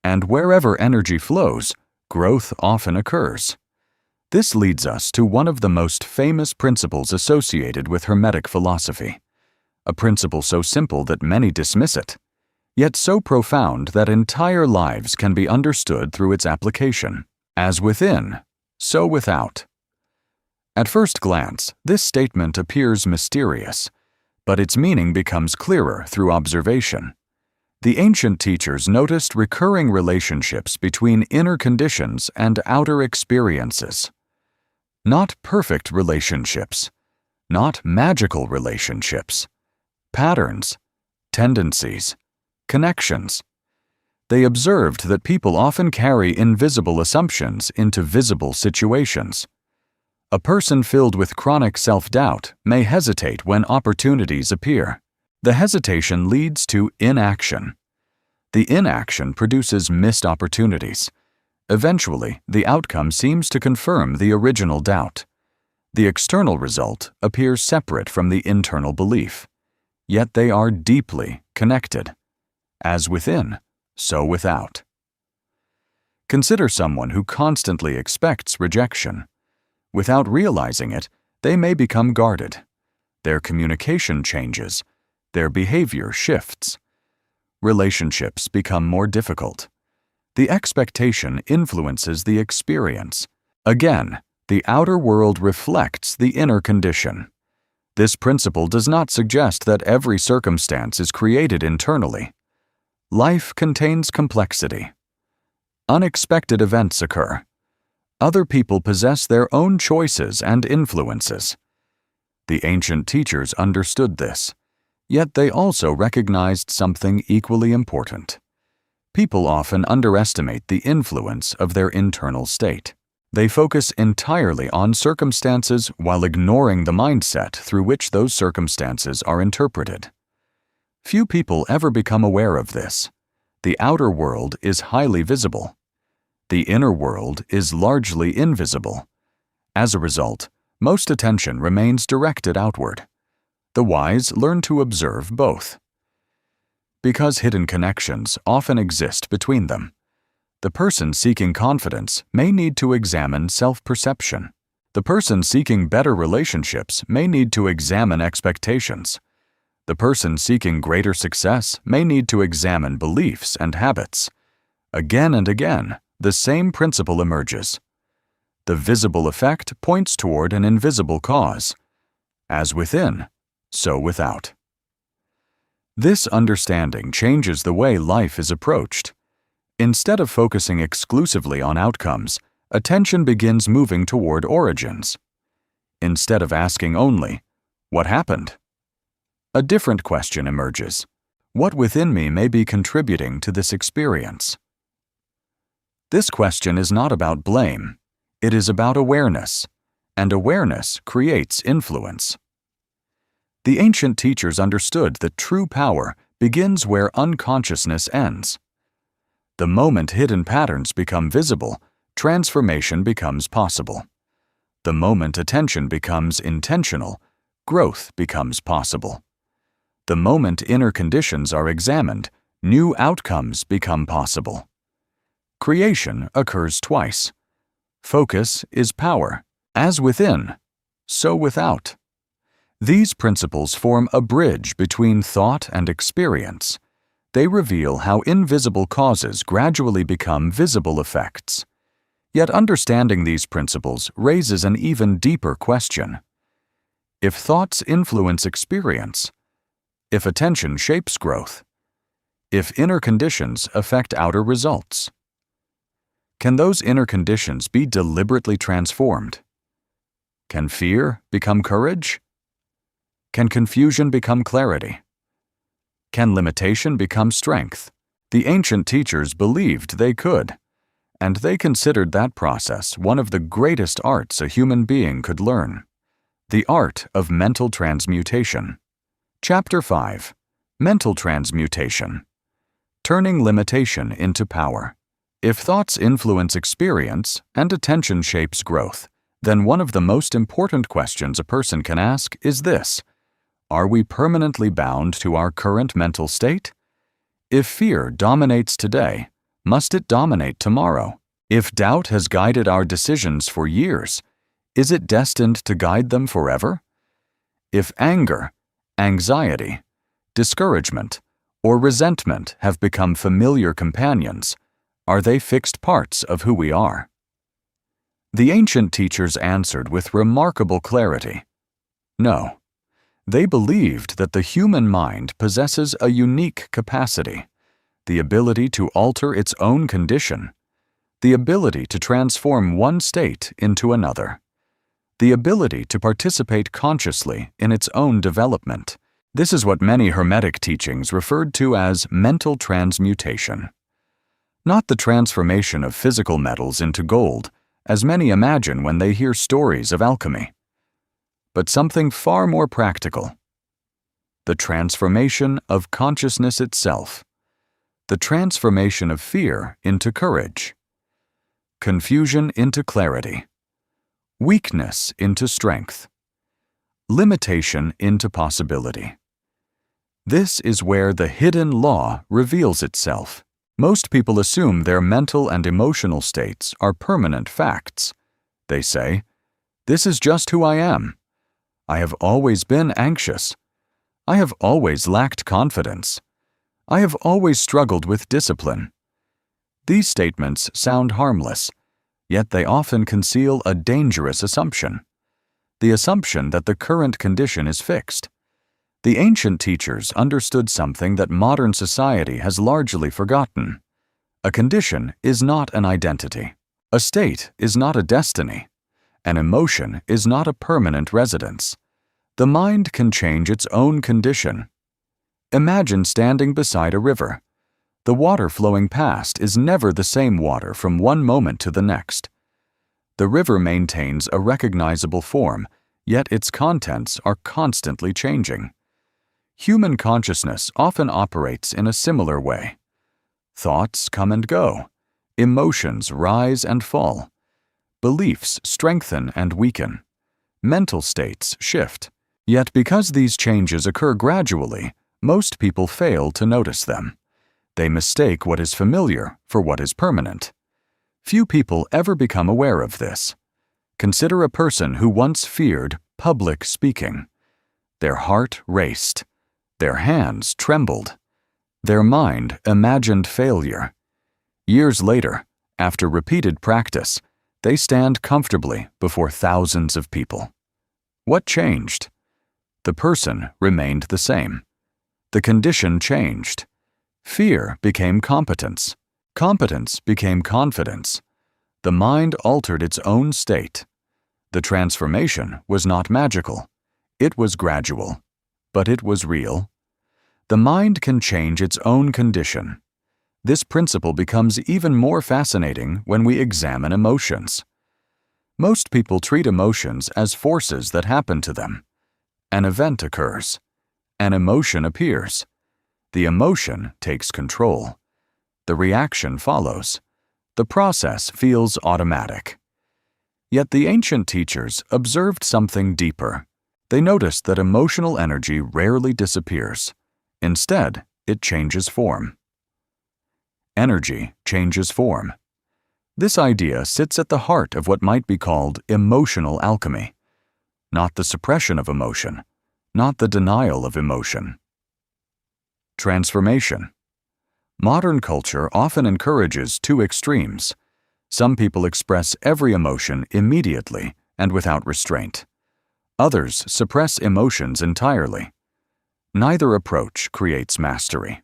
And wherever energy flows, growth often occurs. This leads us to one of the most famous principles associated with Hermetic philosophy, a principle so simple that many dismiss it, yet so profound that entire lives can be understood through its application. As within, so without. At first glance, this statement appears mysterious, but its meaning becomes clearer through observation. The ancient teachers noticed recurring relationships between inner conditions and outer experiences. Not perfect relationships, not magical relationships, patterns, tendencies, connections. They observed that people often carry invisible assumptions into visible situations. A person filled with chronic self-doubt may hesitate when opportunities appear. The hesitation leads to inaction. The inaction produces missed opportunities. Eventually, the outcome seems to confirm the original doubt. The external result appears separate from the internal belief, yet they are deeply connected. As within, so without. Consider someone who constantly expects rejection. Without realizing it, they may become guarded. Their communication changes. Their behavior shifts. Relationships become more difficult. The expectation influences the experience. Again, the outer world reflects the inner condition. This principle does not suggest that every circumstance is created internally. Life contains complexity. Unexpected events occur. Other people possess their own choices and influences. The ancient teachers understood this, yet they also recognized something equally important. People often underestimate the influence of their internal state. They focus entirely on circumstances while ignoring the mindset through which those circumstances are interpreted. Few people ever become aware of this. The outer world is highly visible. The inner world is largely invisible. As a result, most attention remains directed outward. The wise learn to observe both. Because hidden connections often exist between them, the person seeking confidence may need to examine self-perception. The person seeking better relationships may need to examine expectations. The person seeking greater success may need to examine beliefs and habits. Again and again, the same principle emerges. The visible effect points toward an invisible cause. As within, so without. This understanding changes the way life is approached. Instead of focusing exclusively on outcomes, attention begins moving toward origins. Instead of asking only, "What happened?" a different question emerges. What within me may be contributing to this experience? This question is not about blame. It is about awareness, and awareness creates influence. The ancient teachers understood that true power begins where unconsciousness ends. The moment hidden patterns become visible, transformation becomes possible. The moment attention becomes intentional, growth becomes possible. The moment inner conditions are examined, new outcomes become possible. Creation occurs twice. Focus is power. As within, so without. These principles form a bridge between thought and experience. They reveal how invisible causes gradually become visible effects. Yet understanding these principles raises an even deeper question. If thoughts influence experience, if attention shapes growth, if inner conditions affect outer results, can those inner conditions be deliberately transformed? Can fear become courage? Can confusion become clarity? Can limitation become strength? The ancient teachers believed they could, and they considered that process one of the greatest arts a human being could learn. The art of mental transmutation. Chapter 5. Mental transmutation. Turning limitation into power. If thoughts influence experience and attention shapes growth, then one of the most important questions a person can ask is this: are we permanently bound to our current mental state? If fear dominates today, must it dominate tomorrow? If doubt has guided our decisions for years, is it destined to guide them forever? If anger, anxiety, discouragement, or resentment have become familiar companions, are they fixed parts of who we are? The ancient teachers answered with remarkable clarity. No. They believed that the human mind possesses a unique capacity. the ability to alter its own condition, the ability to transform one state into another, the ability to participate consciously in its own development. This is what many Hermetic teachings referred to as mental transmutation. Not the transformation of physical metals into gold, as many imagine when they hear stories of alchemy, but something far more practical. The transformation of consciousness itself. The transformation of fear into courage. Confusion into clarity. Weakness into strength. Limitation into possibility. This is where the hidden law reveals itself. Most people assume their mental and emotional states are permanent facts. They say, "This is just who I am. I have always been anxious. I have always lacked confidence. I have always struggled with discipline." These statements sound harmless, yet they often conceal a dangerous assumption. The assumption that the current condition is fixed. The ancient teachers understood something that modern society has largely forgotten. A condition is not an identity. A state is not a destiny. An emotion is not a permanent residence. The mind can change its own condition. Imagine standing beside a river. The water flowing past is never the same water from one moment to the next. The river maintains a recognizable form, yet its contents are constantly changing. Human consciousness often operates in a similar way. Thoughts come and go. Emotions rise and fall. Beliefs strengthen and weaken. Mental states shift. Yet because these changes occur gradually, most people fail to notice them. They mistake what is familiar for what is permanent. Few people ever become aware of this. Consider a person who once feared public speaking. Their heart raced. Their hands trembled. Their mind imagined failure. Years later, after repeated practice, they stand comfortably before thousands of people. What changed? The person remained the same. The condition changed. Fear became competence. Competence became confidence. The mind altered its own state. The transformation was not magical. It was gradual. But it was real. The mind can change its own condition. This principle becomes even more fascinating when we examine emotions. Most people treat emotions as forces that happen to them. An event occurs. An emotion appears. The emotion takes control. The reaction follows. The process feels automatic. Yet the ancient teachers observed something deeper. They noticed that emotional energy rarely disappears. Instead, it changes form. Energy changes form. This idea sits at the heart of what might be called emotional alchemy. Not the suppression of emotion, not the denial of emotion. Transformation. Modern culture often encourages two extremes. Some people express every emotion immediately and without restraint. Others suppress emotions entirely. Neither approach creates mastery.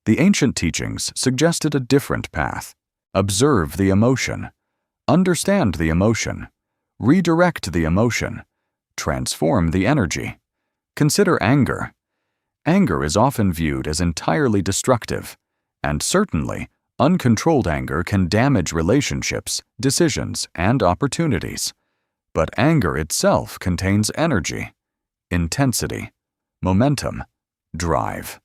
The ancient teachings suggested a different path. Observe the emotion. Understand the emotion. Redirect the emotion. Transform the energy. Consider anger. Anger is often viewed as entirely destructive, and certainly, uncontrolled anger can damage relationships, decisions, and opportunities. But anger itself contains energy, intensity, momentum, drive.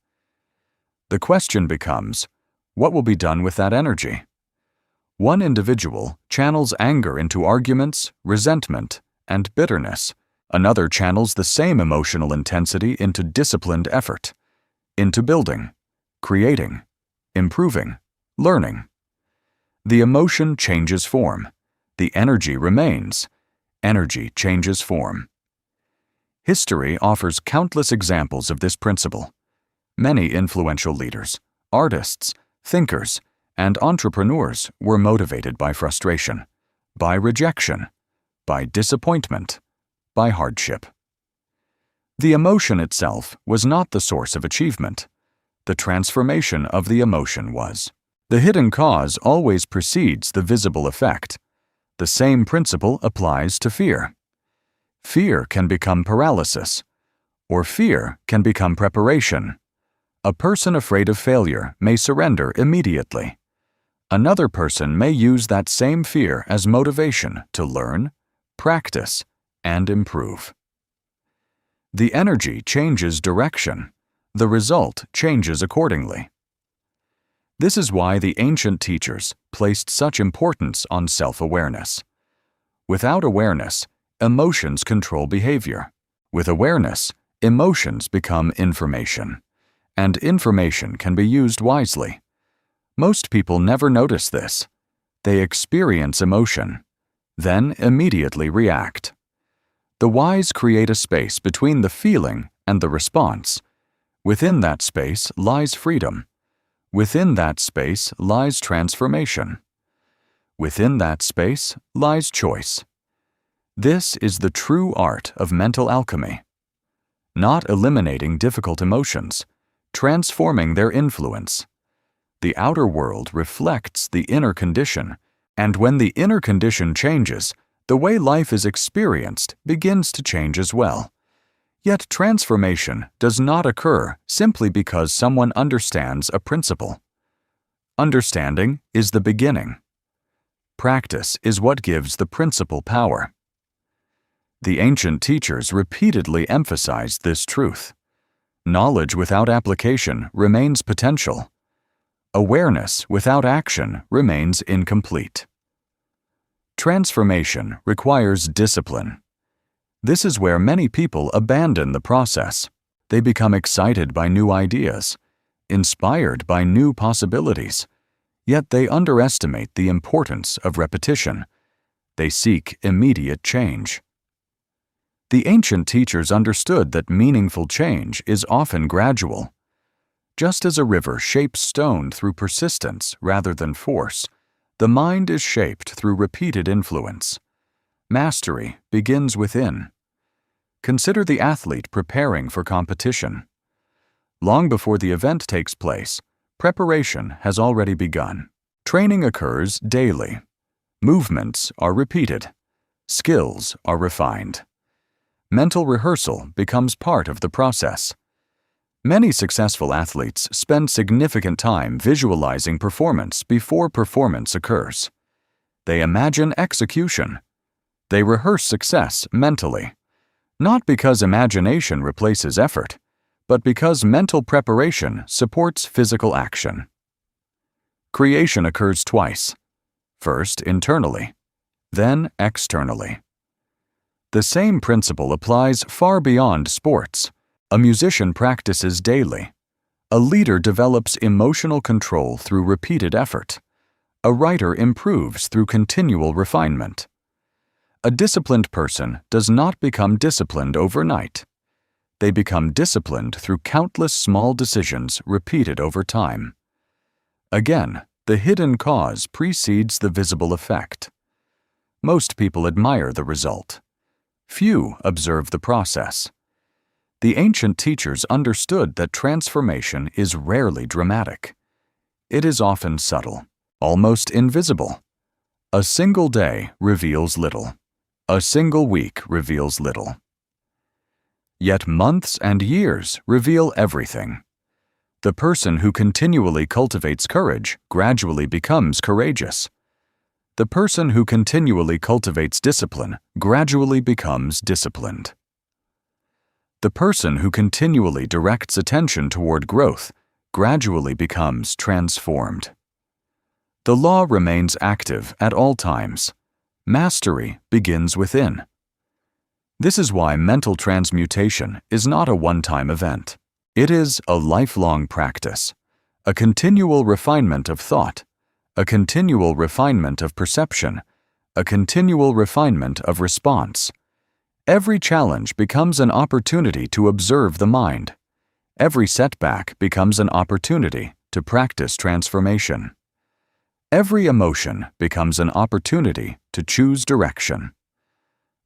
The question becomes, what will be done with that energy? One individual channels anger into arguments, resentment, and bitterness. Another channels the same emotional intensity into disciplined effort, into building, creating, improving, learning. The emotion changes form. The energy remains. Energy changes form. History offers countless examples of this principle. Many influential leaders, artists, thinkers, and entrepreneurs were motivated by frustration, by rejection, by disappointment, by hardship. The emotion itself was not the source of achievement. the transformation of the emotion was. The hidden cause always precedes the visible effect. The same principle applies to fear. Fear can become paralysis, or fear can become preparation. A person afraid of failure may surrender immediately. Another person may use that same fear as motivation to learn, practice, and improve. The energy changes direction. The result changes accordingly. This is why the ancient teachers placed such importance on self-awareness. Without awareness, emotions control behavior. With awareness, emotions become information, and information can be used wisely. Most people never notice this. They experience emotion, then immediately react. The wise create a space between the feeling and the response. Within that space lies freedom. Within that space lies transformation. Within that space lies choice. This is the true art of mental alchemy. Not eliminating difficult emotions, transforming their influence. The outer world reflects the inner condition, and when the inner condition changes, the way life is experienced begins to change as well. Yet transformation does not occur simply because someone understands a principle. Understanding is the beginning. Practice is what gives the principle power. The ancient teachers repeatedly emphasized this truth. Knowledge without application remains potential. Awareness without action remains incomplete. Transformation requires discipline. This is where many people abandon the process. They become excited by new ideas, inspired by new possibilities, yet they underestimate the importance of repetition. They seek immediate change. The ancient teachers understood that meaningful change is often gradual. Just as a river shapes stone through persistence rather than force, the mind is shaped through repeated influence. Mastery begins within. Consider the athlete preparing for competition. Long before the event takes place, preparation has already begun. Training occurs daily. Movements are repeated. Skills are refined. Mental rehearsal becomes part of the process. Many successful athletes spend significant time visualizing performance before performance occurs. They imagine execution. They rehearse success mentally, not because imagination replaces effort, but because mental preparation supports physical action. Creation occurs twice, first internally, then externally. The same principle applies far beyond sports. A musician practices daily. A leader develops emotional control through repeated effort. A writer improves through continual refinement. A disciplined person does not become disciplined overnight. They become disciplined through countless small decisions repeated over time. Again, the hidden cause precedes the visible effect. Most people admire the result. Few observe the process. The ancient teachers understood that transformation is rarely dramatic. It is often subtle, almost invisible. A single day reveals little. A single week reveals little. Yet months and years reveal everything. The person who continually cultivates courage gradually becomes courageous. The person who continually cultivates discipline gradually becomes disciplined. The person who continually directs attention toward growth gradually becomes transformed. The law remains active at all times. Mastery begins within. This is why mental transmutation is not a one-time event. It is a lifelong practice, a continual refinement of thought, a continual refinement of perception, a continual refinement of response. Every challenge becomes an opportunity to observe the mind. Every setback becomes an opportunity to practice transformation. Every emotion becomes an opportunity to choose direction.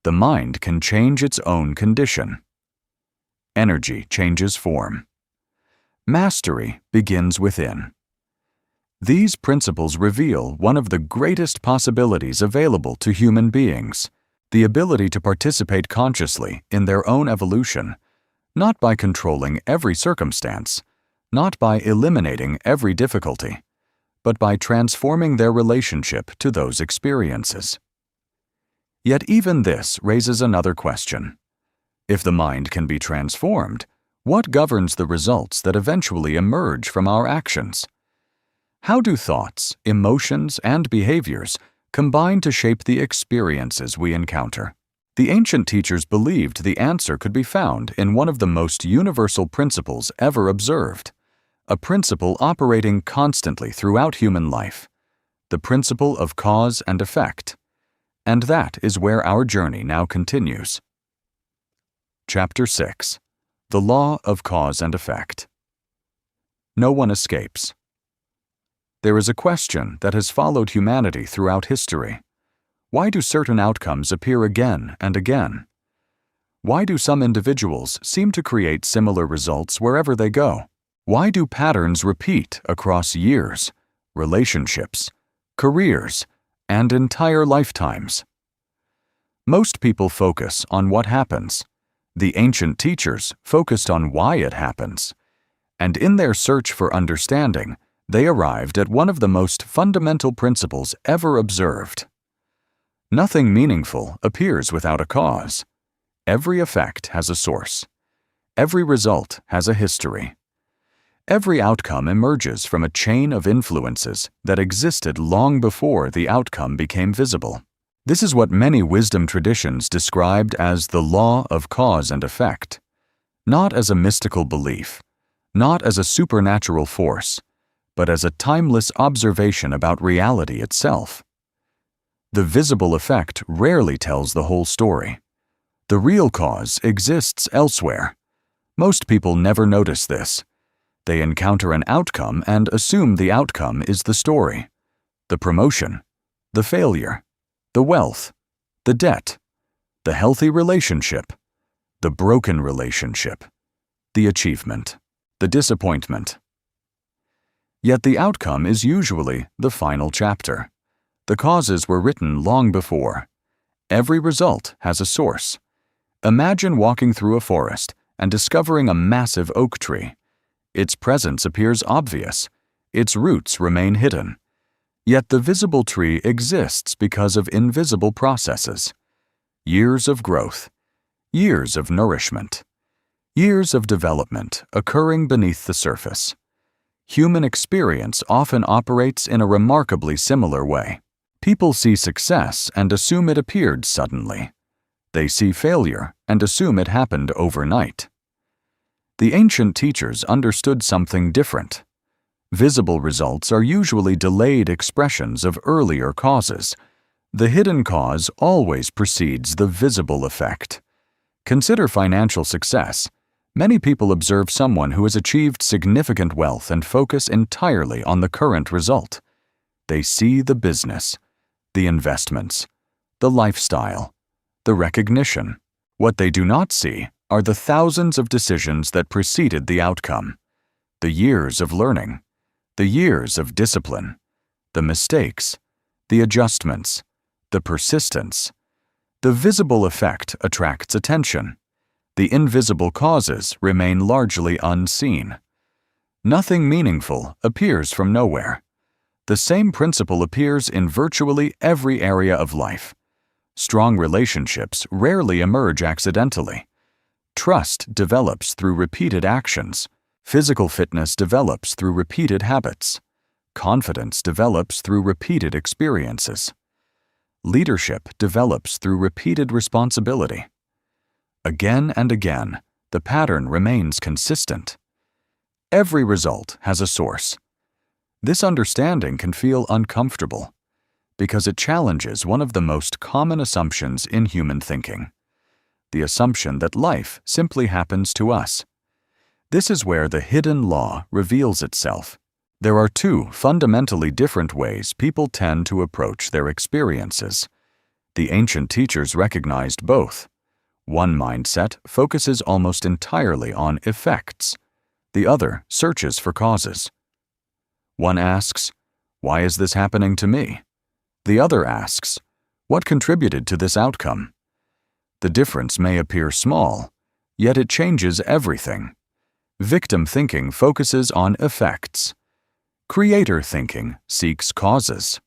The mind can change its own condition. Energy changes form. Mastery begins within. These principles reveal one of the greatest possibilities available to human beings, the ability to participate consciously in their own evolution, not by controlling every circumstance, not by eliminating every difficulty, but by transforming their relationship to those experiences. Yet even this raises another question. If the mind can be transformed, what governs the results that eventually emerge from our actions? How do thoughts, emotions, and behaviors combine to shape the experiences we encounter? The ancient teachers believed the answer could be found in one of the most universal principles ever observed, a principle operating constantly throughout human life, the principle of cause and effect. And that is where our journey now continues. Chapter 6. The Law of Cause and Effect. No one escapes. There is a question that has followed humanity throughout history. Why do certain outcomes appear again and again? Why do some individuals seem to create similar results wherever they go? Why do patterns repeat across years, relationships, careers, and entire lifetimes? Most people focus on what happens. The ancient teachers focused on why it happens. And in their search for understanding, they arrived at one of the most fundamental principles ever observed. Nothing meaningful appears without a cause. Every effect has a source. Every result has a history. Every outcome emerges from a chain of influences that existed long before the outcome became visible. This is what many wisdom traditions described as the law of cause and effect, not as a mystical belief, not as a supernatural force, but as a timeless observation about reality itself. The visible effect rarely tells the whole story. The real cause exists elsewhere. Most people never notice this. They encounter an outcome and assume the outcome is the story, the promotion, the failure, the wealth, the debt, the healthy relationship, the broken relationship, the achievement, the disappointment. Yet the outcome is usually the final chapter. The causes were written long before. Every result has a source. Imagine walking through a forest and discovering a massive oak tree. Its presence appears obvious. Its roots remain hidden. Yet the visible tree exists because of invisible processes. Years of growth, years of nourishment, years of development occurring beneath the surface. Human experience often operates in a remarkably similar way. People see success and assume it appeared suddenly. They see failure and assume it happened overnight. The ancient teachers understood something different. Visible results are usually delayed expressions of earlier causes. The hidden cause always precedes the visible effect. Consider financial success. Many people observe someone who has achieved significant wealth and focus entirely on the current result. They see the business, the investments, the lifestyle, the recognition. What they do not see are the thousands of decisions that preceded the outcome, the years of learning, the years of discipline, the mistakes, the adjustments, the persistence. The visible effect attracts attention. The invisible causes remain largely unseen. Nothing meaningful appears from nowhere. The same principle appears in virtually every area of life. Strong relationships rarely emerge accidentally. Trust develops through repeated actions. Physical fitness develops through repeated habits. Confidence develops through repeated experiences. Leadership develops through repeated responsibility. Again and again, the pattern remains consistent. Every result has a source. This understanding can feel uncomfortable because it challenges one of the most common assumptions in human thinking, the assumption that life simply happens to us. This is where the hidden law reveals itself. There are two fundamentally different ways people tend to approach their experiences. The ancient teachers recognized both. One mindset focuses almost entirely on effects. The other searches for causes. One asks, "Why is this happening to me?" The other asks, "What contributed to this outcome?" The difference may appear small, yet it changes everything. Victim thinking focuses on effects. Creator thinking seeks causes.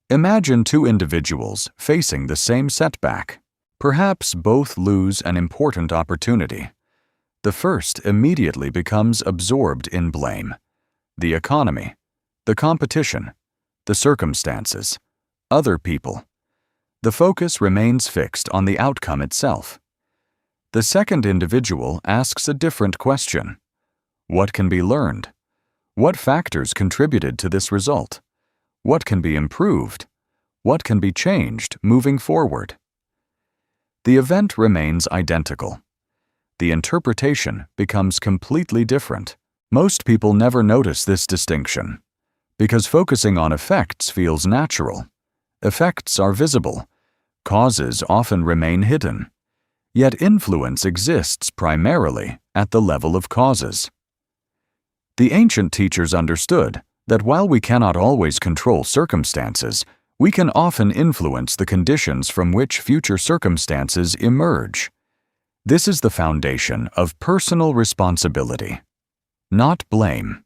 Imagine two individuals facing the same setback. Perhaps both lose an important opportunity. The first immediately becomes absorbed in blame. The economy, the competition, the circumstances, other people. The focus remains fixed on the outcome itself. The second individual asks a different question. What can be learned? What factors contributed to this result? What can be improved? What can be changed moving forward? The event remains identical. The interpretation becomes completely different. Most people never notice this distinction, because focusing on effects feels natural. Effects are visible. Causes often remain hidden. Yet influence exists primarily at the level of causes. The ancient teachers understood that while we cannot always control circumstances, we can often influence the conditions from which future circumstances emerge. This is the foundation of personal responsibility, not blame.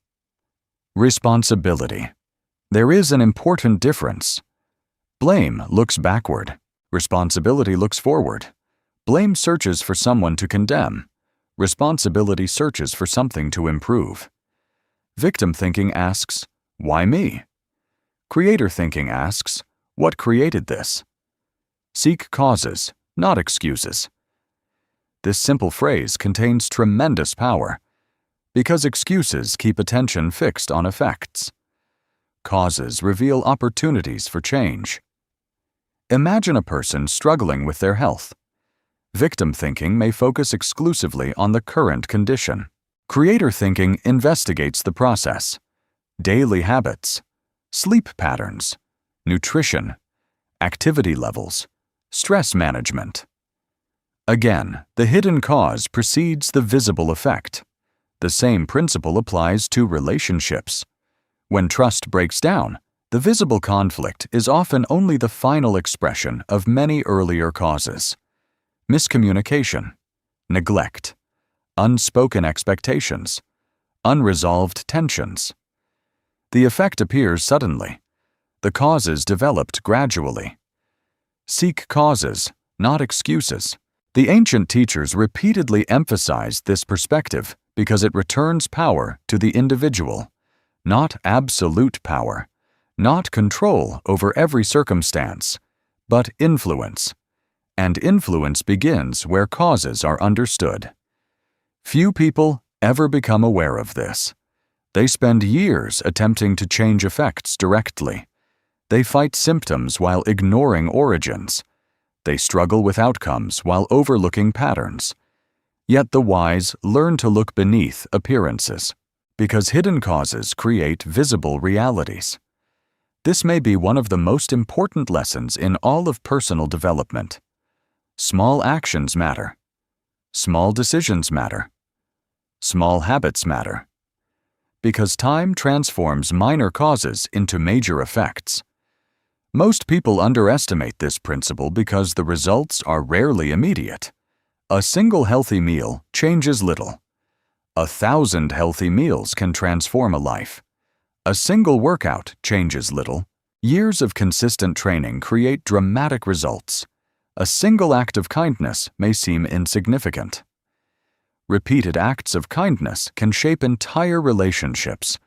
Responsibility. There is an important difference. Blame looks backward. Responsibility looks forward. Blame searches for someone to condemn. Responsibility searches for something to improve. Victim thinking asks, "Why me?" Creator thinking asks, "What created this?" Seek causes, not excuses. This simple phrase contains tremendous power, because excuses keep attention fixed on effects. Causes reveal opportunities for change. Imagine a person struggling with their health. Victim thinking may focus exclusively on the current condition. Creator thinking investigates the process, daily habits, sleep patterns, nutrition, activity levels, stress management. Again, the hidden cause precedes the visible effect. The same principle applies to relationships. When trust breaks down, the visible conflict is often only the final expression of many earlier causes. Miscommunication, neglect, unspoken expectations, unresolved tensions. The effect appears suddenly. The causes developed gradually. Seek causes, not excuses. The ancient teachers repeatedly emphasized this perspective because it returns power to the individual, not absolute power, not control over every circumstance, but influence. And influence begins where causes are understood. Few people ever become aware of this. They spend years attempting to change effects directly. They fight symptoms while ignoring origins. They struggle with outcomes while overlooking patterns. Yet the wise learn to look beneath appearances, because hidden causes create visible realities. This may be one of the most important lessons in all of personal development. Small actions matter. Small decisions matter. Small habits matter. Because time transforms minor causes into major effects. Most people underestimate this principle because the results are rarely immediate. A single healthy meal changes little. 1,000 healthy meals can transform a life. A single workout changes little. Years of consistent training create dramatic results. A single act of kindness may seem insignificant. Repeated acts of kindness can shape entire relationships.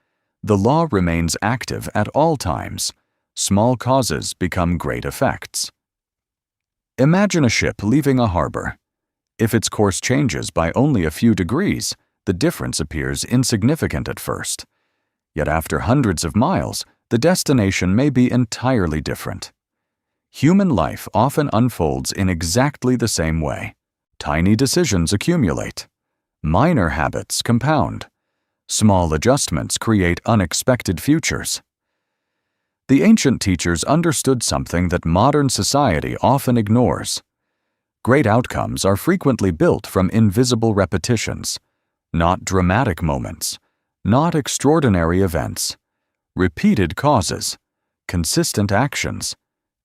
The law remains active at all times. Small causes become great effects. Imagine a ship leaving a harbor. If its course changes by only a few degrees, the difference appears insignificant at first. Yet after hundreds of miles, the destination may be entirely different. Human life often unfolds in exactly the same way. Tiny decisions accumulate. Minor habits compound. Small adjustments create unexpected futures. The ancient teachers understood something that modern society often ignores. Great outcomes are frequently built from invisible repetitions. not dramatic moments, not extraordinary events, repeated causes, consistent actions,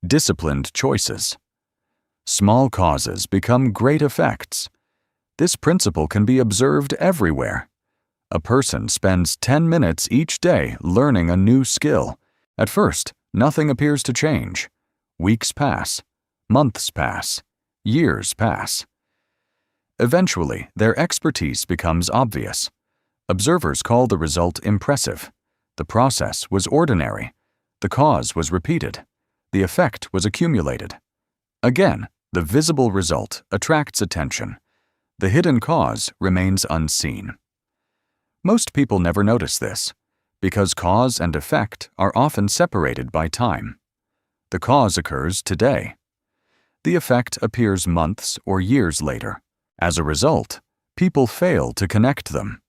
disciplined choices. Small causes become great effects. This principle can be observed everywhere. A person spends 10 minutes each day learning a new skill. At first, nothing appears to change. Weeks pass, months pass, years pass. Eventually, their expertise becomes obvious. Observers call the result impressive. The process was ordinary. The cause was repeated. The effect was accumulated. Again, the visible result attracts attention. The hidden cause remains unseen. Most people never notice this, because cause and effect are often separated by time. The cause occurs today. The effect appears months or years later. As a result, people fail to connect them.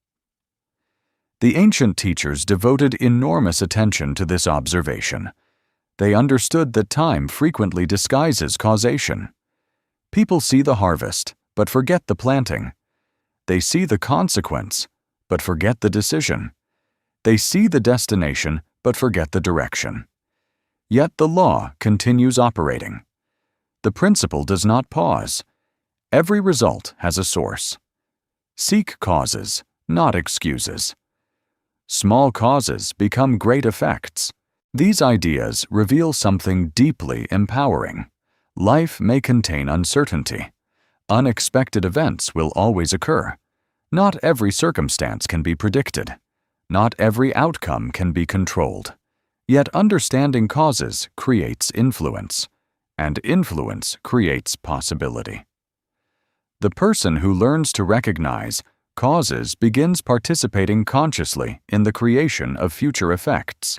The ancient teachers devoted enormous attention to this observation. They understood that time frequently disguises causation. People see the harvest, but forget the planting. They see the consequence, but forget the decision. They see the destination, but forget the direction. Yet the law continues operating. The principle does not pause. Every result has a source. Seek causes, not excuses. Small causes become great effects. These ideas reveal something deeply empowering. Life may contain uncertainty. Unexpected events will always occur. Not every circumstance can be predicted. Not every outcome can be controlled. Yet understanding causes creates influence, and influence creates possibility. The person who learns to recognize causes begins participating consciously in the creation of future effects.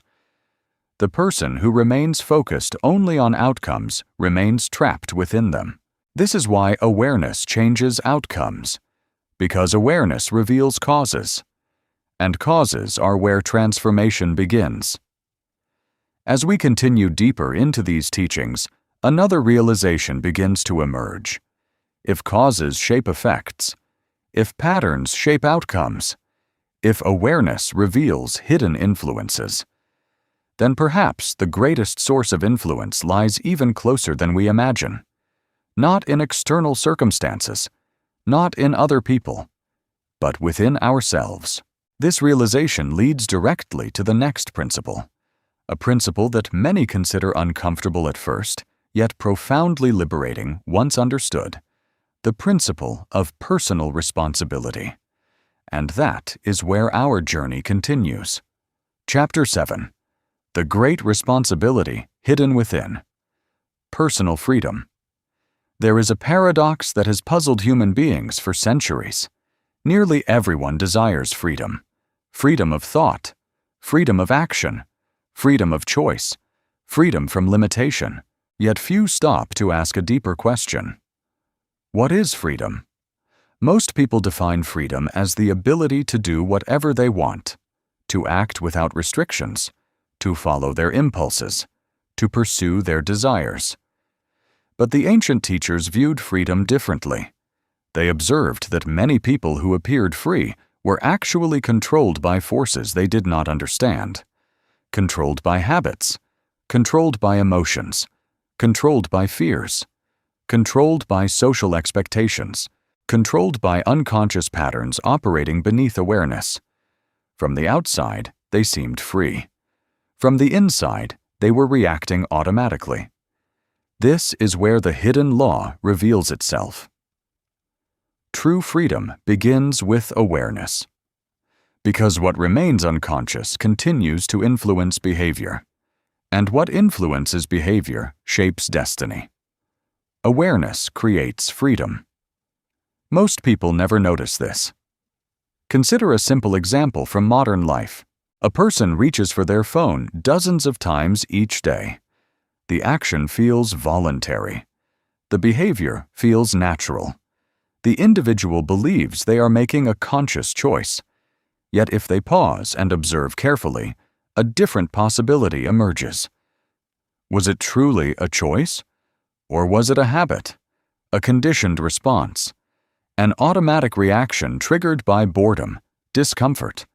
The person who remains focused only on outcomes remains trapped within them. This is why awareness changes outcomes, because awareness reveals causes, and causes are where transformation begins. As we continue deeper into these teachings, another realization begins to emerge. If causes shape effects, if patterns shape outcomes, if awareness reveals hidden influences, then perhaps the greatest source of influence lies even closer than we imagine. Not in external circumstances, not in other people, but within ourselves. This realization leads directly to the next principle, a principle that many consider uncomfortable at first, yet profoundly liberating once understood. The principle of personal responsibility. And that is where our journey continues. Chapter 7. The Great Responsibility Hidden Within. Personal freedom. There is a paradox that has puzzled human beings for centuries. Nearly everyone desires freedom. Freedom of thought, freedom of action, freedom of choice, freedom from limitation. Yet few stop to ask a deeper question. What is freedom? Most people define freedom as the ability to do whatever they want, to act without restrictions, to follow their impulses, to pursue their desires. But the ancient teachers viewed freedom differently. They observed that many people who appeared free were actually controlled by forces they did not understand, controlled by habits, controlled by emotions, controlled by fears, controlled by social expectations, controlled by unconscious patterns operating beneath awareness. From the outside, they seemed free. From the inside, they were reacting automatically. This is where the hidden law reveals itself. True freedom begins with awareness. Because what remains unconscious continues to influence behavior, and what influences behavior shapes destiny. Awareness creates freedom. Most people never notice this. Consider a simple example from modern life. A person reaches for their phone dozens of times each day. The action feels voluntary. The behavior feels natural. The individual believes they are making a conscious choice. Yet if they pause and observe carefully, a different possibility emerges. Was it truly a choice? Or was it a habit, a conditioned response? an automatic reaction triggered by boredom, discomfort,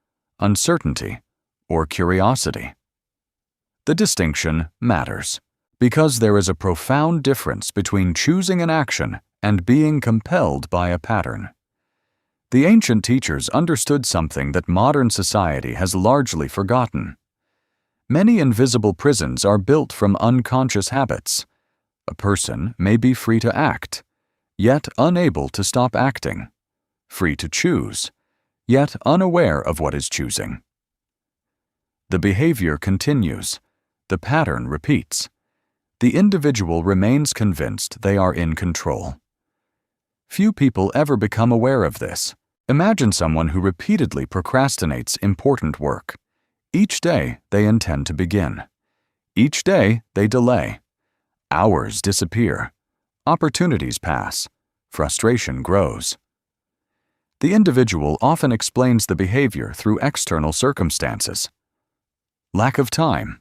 uncertainty, or curiosity. The distinction matters because there is a profound difference between choosing an action and being compelled by a pattern. The ancient teachers understood something that modern society has largely forgotten. Many invisible prisons are built from unconscious habits. A person may be free to act, yet unable to stop acting, free to choose, yet unaware of what is choosing. The behavior continues, the pattern repeats. The individual remains convinced they are in control. Few people ever become aware of this. Imagine someone who repeatedly procrastinates important work. Each day they intend to begin. Each day they delay. Hours disappear. Opportunities pass. Frustration grows. The individual often explains the behavior through external circumstances. Lack of time.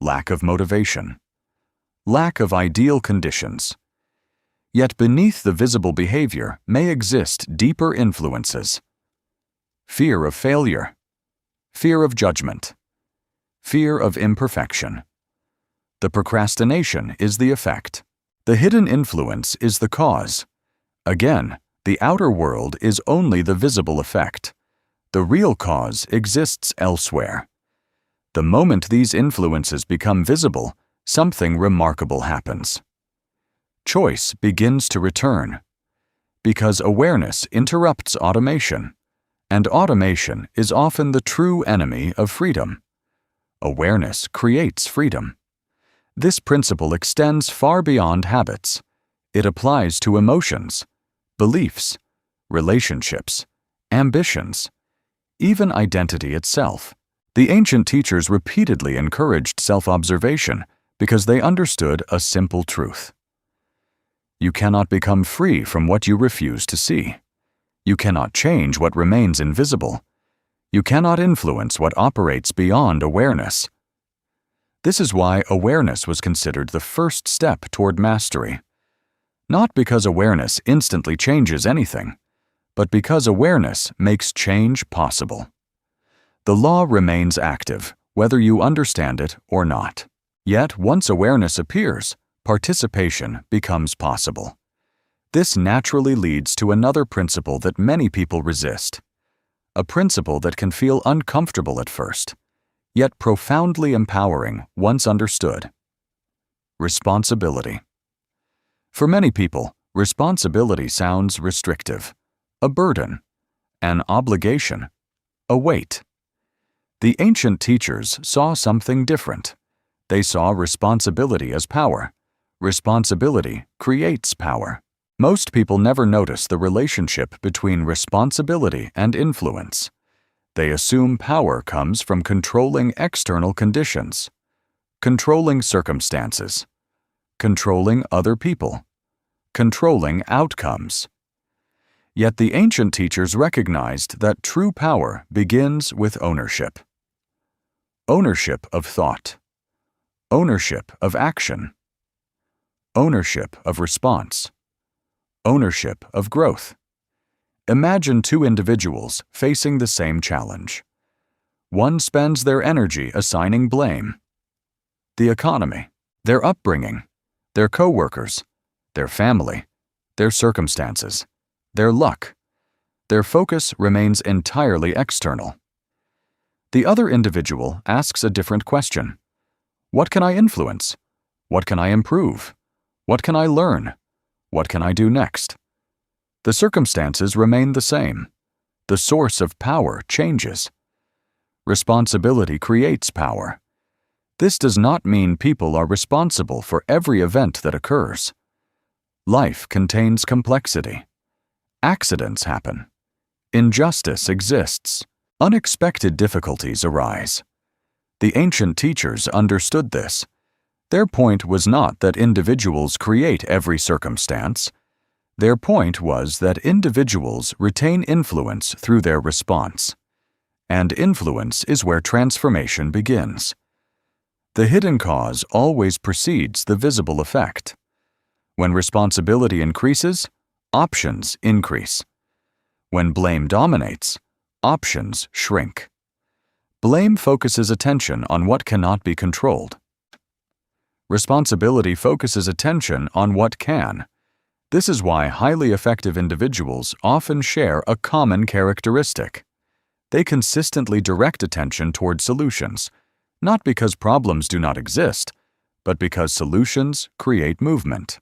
Lack of motivation. Lack of ideal conditions. Yet beneath the visible behavior may exist deeper influences. Fear of failure. Fear of judgment. Fear of imperfection. The procrastination is the effect. The hidden influence is the cause. Again, the outer world is only the visible effect. The real cause exists elsewhere. The moment these influences become visible, something remarkable happens. Choice begins to return, because awareness interrupts automation, and automation is often the true enemy of freedom. Awareness creates freedom. This principle extends far beyond habits. It applies to emotions, beliefs, relationships, ambitions, even identity itself. The ancient teachers repeatedly encouraged self-observation because they understood a simple truth. You cannot become free from what you refuse to see. You cannot change what remains invisible. You cannot influence what operates beyond awareness. This is why awareness was considered the first step toward mastery. Not because awareness instantly changes anything, but because awareness makes change possible. The law remains active, whether you understand it or not. Yet, once awareness appears, participation becomes possible. This naturally leads to another principle that many people resist. A principle that can feel uncomfortable at first, yet profoundly empowering once understood. Responsibility. For many people, responsibility sounds restrictive, a burden, an obligation, a weight. The ancient teachers saw something different. They saw responsibility as power. Responsibility creates power. Most people never notice the relationship between responsibility and influence. They assume power comes from controlling external conditions, controlling circumstances, controlling other people, controlling outcomes. Yet the ancient teachers recognized that true power begins with ownership. Ownership of thought, ownership of action, ownership of response, ownership of growth. Imagine two individuals facing the same challenge. One spends their energy assigning blame. The economy, their upbringing, their coworkers, their family, their circumstances, their luck. Their focus remains entirely external. The other individual asks a different question. What can I influence? What can I improve? What can I learn? What can I do next? The circumstances remain the same. The source of power changes. Responsibility creates power. This does not mean people are responsible for every event that occurs. Life contains complexity. Accidents happen. Injustice exists. Unexpected difficulties arise. The ancient teachers understood this. Their point was not that individuals create every circumstance. Their point was that individuals retain influence through their response. And influence is where transformation begins. The hidden cause always precedes the visible effect. When responsibility increases, options increase. When blame dominates, options shrink. Blame focuses attention on what cannot be controlled. Responsibility focuses attention on what can. This is why highly effective individuals often share a common characteristic. They consistently direct attention toward solutions, not because problems do not exist, but because solutions create movement.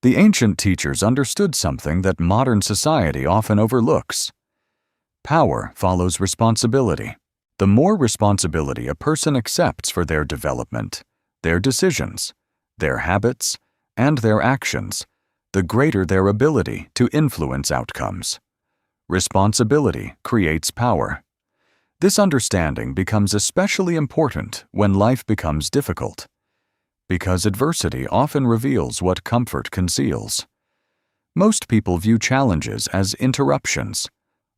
The ancient teachers understood something that modern society often overlooks. Power follows responsibility. The more responsibility a person accepts for their development, their decisions, their habits, and their actions, the greater their ability to influence outcomes. Responsibility creates power. This understanding becomes especially important when life becomes difficult, because adversity often reveals what comfort conceals. Most people view challenges as interruptions,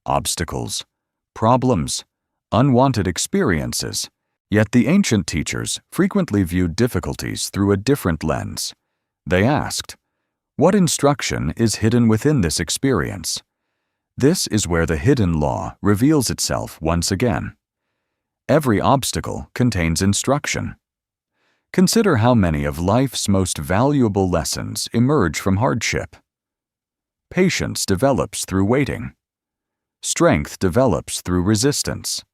obstacles, problems, unwanted experiences, yet the ancient teachers frequently viewed difficulties through a different lens. They asked, "What instruction is hidden within this experience?" This is where the hidden law reveals itself once again. Every obstacle contains instruction. Consider how many of life's most valuable lessons emerge from hardship. Patience develops through waiting. Strength develops through resistance.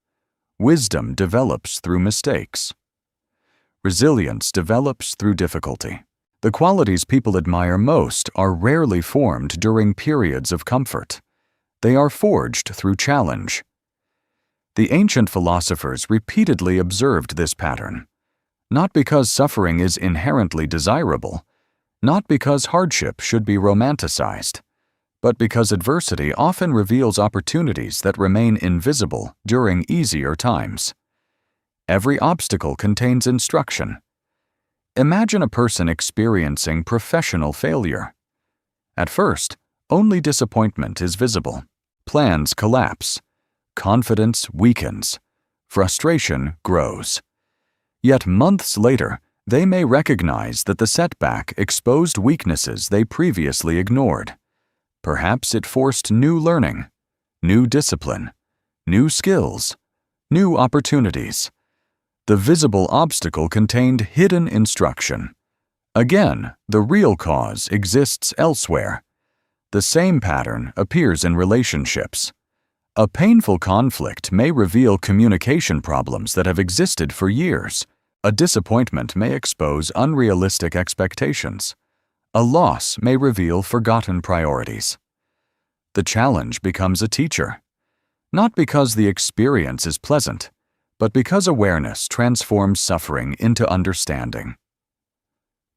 Wisdom develops through mistakes. Resilience develops through difficulty. The qualities people admire most are rarely formed during periods of comfort. They are forged through challenge. The ancient philosophers repeatedly observed this pattern, not because suffering is inherently desirable, not because hardship should be romanticized, but because adversity often reveals opportunities that remain invisible during easier times. Every obstacle contains instruction. Imagine a person experiencing professional failure. At first, only disappointment is visible. Plans collapse. Confidence weakens. Frustration grows. Yet months later, they may recognize that the setback exposed weaknesses they previously ignored. Perhaps it forced new learning, new discipline, new skills, new opportunities. The visible obstacle contained hidden instruction. Again, the real cause exists elsewhere. The same pattern appears in relationships. A painful conflict may reveal communication problems that have existed for years. A disappointment may expose unrealistic expectations. A loss may reveal forgotten priorities. The challenge becomes a teacher, not because the experience is pleasant, but because awareness transforms suffering into understanding.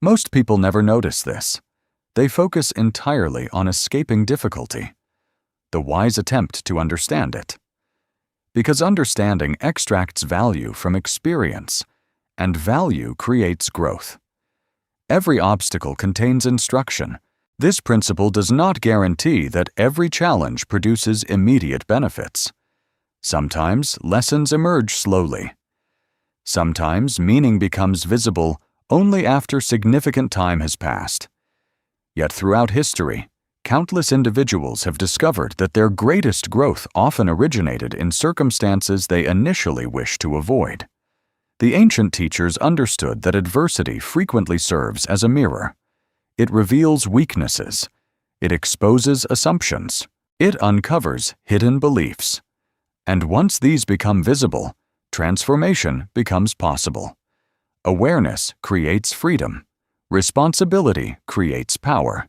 Most people never notice this. They focus entirely on escaping difficulty, the wise attempt to understand it. Because understanding extracts value from experience, and value creates growth. Every obstacle contains instruction. This principle does not guarantee that every challenge produces immediate benefits. Sometimes lessons emerge slowly. Sometimes meaning becomes visible only after significant time has passed. Yet throughout history, countless individuals have discovered that their greatest growth often originated in circumstances they initially wished to avoid. The ancient teachers understood that adversity frequently serves as a mirror. It reveals weaknesses. It exposes assumptions. It uncovers hidden beliefs. And once these become visible, transformation becomes possible. Awareness creates freedom. Responsibility creates power.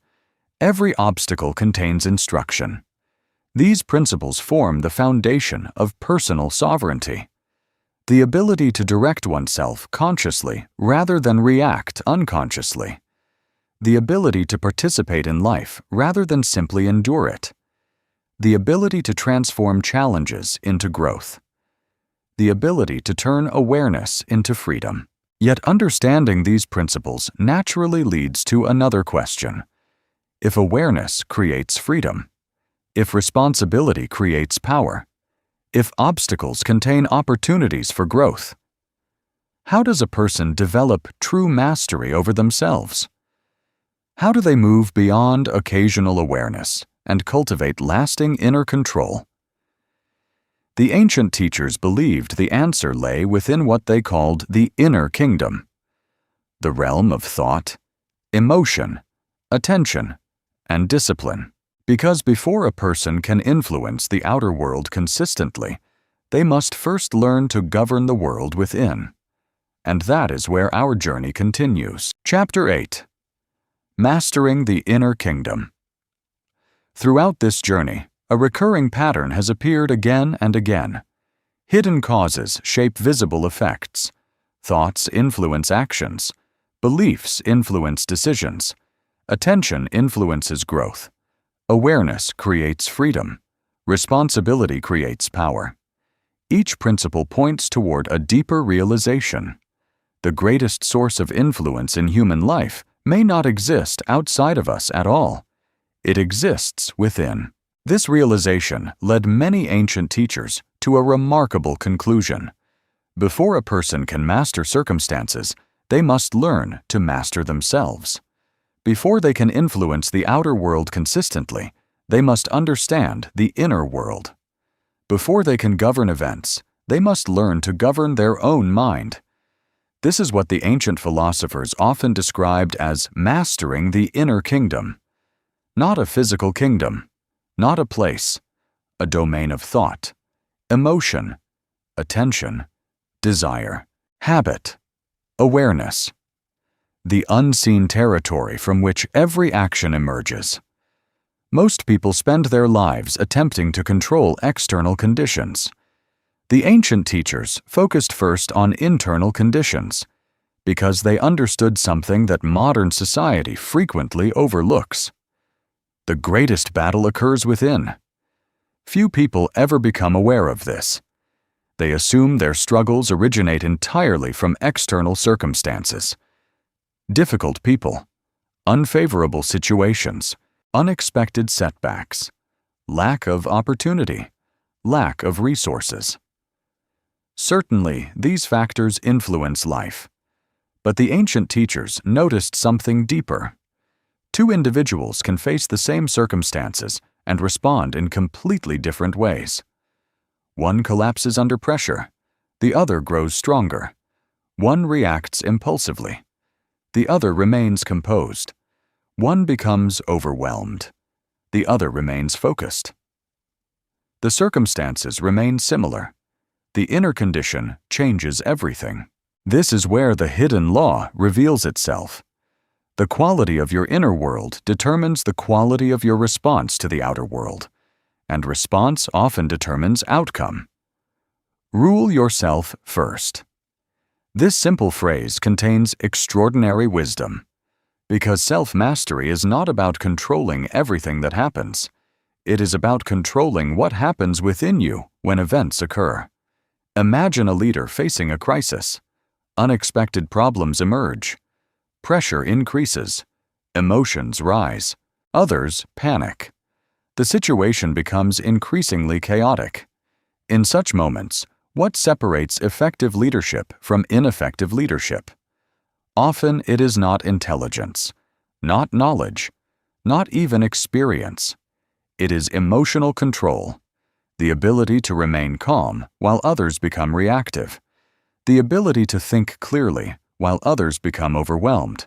Every obstacle contains instruction. These principles form the foundation of personal sovereignty. The ability to direct oneself consciously rather than react unconsciously. The ability to participate in life rather than simply endure it. The ability to transform challenges into growth. The ability to turn awareness into freedom. Yet understanding these principles naturally leads to another question. If awareness creates freedom, if responsibility creates power, if obstacles contain opportunities for growth, how does a person develop true mastery over themselves? How do they move beyond occasional awareness and cultivate lasting inner control? The ancient teachers believed the answer lay within what they called the inner kingdom, the realm of thought, emotion, attention, and discipline. Because before a person can influence the outer world consistently, they must first learn to govern the world within. And that is where our journey continues. Chapter 8. Mastering the Inner Kingdom. Throughout this journey, a recurring pattern has appeared again and again. Hidden causes shape visible effects. Thoughts influence actions. Beliefs influence decisions. Attention influences growth. Awareness creates freedom. Responsibility creates power. Each principle points toward a deeper realization. The greatest source of influence in human life may not exist outside of us at all. It exists within. This realization led many ancient teachers to a remarkable conclusion. Before a person can master circumstances, they must learn to master themselves. Before they can influence the outer world consistently, they must understand the inner world. Before they can govern events, they must learn to govern their own mind. This is what the ancient philosophers often described as mastering the inner kingdom. Not a physical kingdom, not a place, a domain of thought, emotion, attention, desire, habit, awareness. The unseen territory from which every action emerges. Most people spend their lives attempting to control external conditions. The ancient teachers focused first on internal conditions because they understood something that modern society frequently overlooks. The greatest battle occurs within. Few people ever become aware of this. They assume their struggles originate entirely from external circumstances. Difficult people, unfavorable situations, unexpected setbacks, lack of opportunity, lack of resources. Certainly, these factors influence life. But the ancient teachers noticed something deeper. Two individuals can face the same circumstances and respond in completely different ways. One collapses under pressure, the other grows stronger. One reacts impulsively, the other remains composed. One becomes overwhelmed, the other remains focused. The circumstances remain similar. The inner condition changes everything. This is where the hidden law reveals itself. The quality of your inner world determines the quality of your response to the outer world, and response often determines outcome. Rule yourself first. This simple phrase contains extraordinary wisdom, because self-mastery is not about controlling everything that happens. It is about controlling what happens within you when events occur. Imagine a leader facing a crisis. Unexpected problems emerge. Pressure increases. Emotions rise. Others panic. The situation becomes increasingly chaotic. In such moments, what separates effective leadership from ineffective leadership? Often it is not intelligence, not knowledge, not even experience. It is emotional control. The ability to remain calm while others become reactive. The ability to think clearly while others become overwhelmed.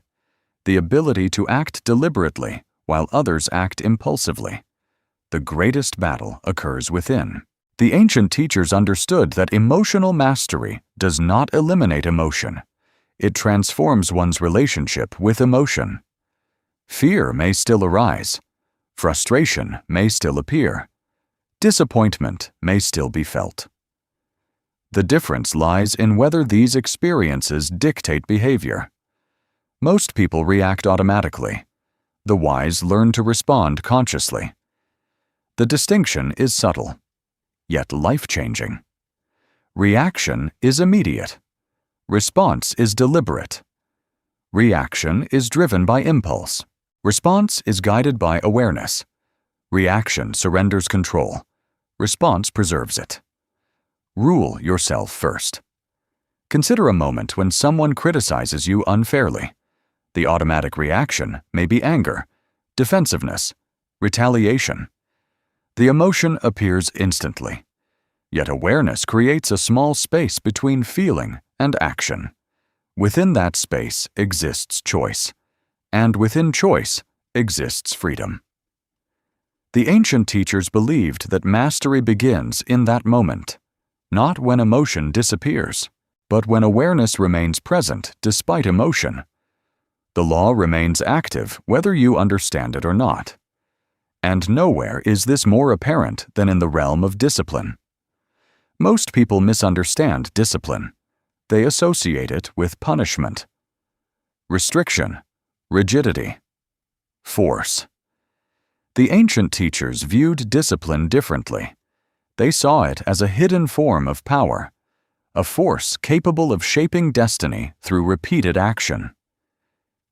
The ability to act deliberately while others act impulsively. The greatest battle occurs within. The ancient teachers understood that emotional mastery does not eliminate emotion. It transforms one's relationship with emotion. Fear may still arise. Frustration may still appear. Disappointment may still be felt. The difference lies in whether these experiences dictate behavior. Most people react automatically. The wise learn to respond consciously. The distinction is subtle, yet life-changing. Reaction is immediate. Response is deliberate. Reaction is driven by impulse. Response is guided by awareness. Reaction surrenders control. Response preserves it. Rule yourself first. Consider a moment when someone criticizes you unfairly. The automatic reaction may be anger, defensiveness, retaliation. The emotion appears instantly, yet awareness creates a small space between feeling and action. Within that space exists choice, and within choice exists freedom. The ancient teachers believed that mastery begins in that moment, not when emotion disappears, but when awareness remains present despite emotion. The law remains active whether you understand it or not. And nowhere is this more apparent than in the realm of discipline. Most people misunderstand discipline. They associate it with punishment, restriction, rigidity, force. The ancient teachers viewed discipline differently. They saw it as a hidden form of power, a force capable of shaping destiny through repeated action.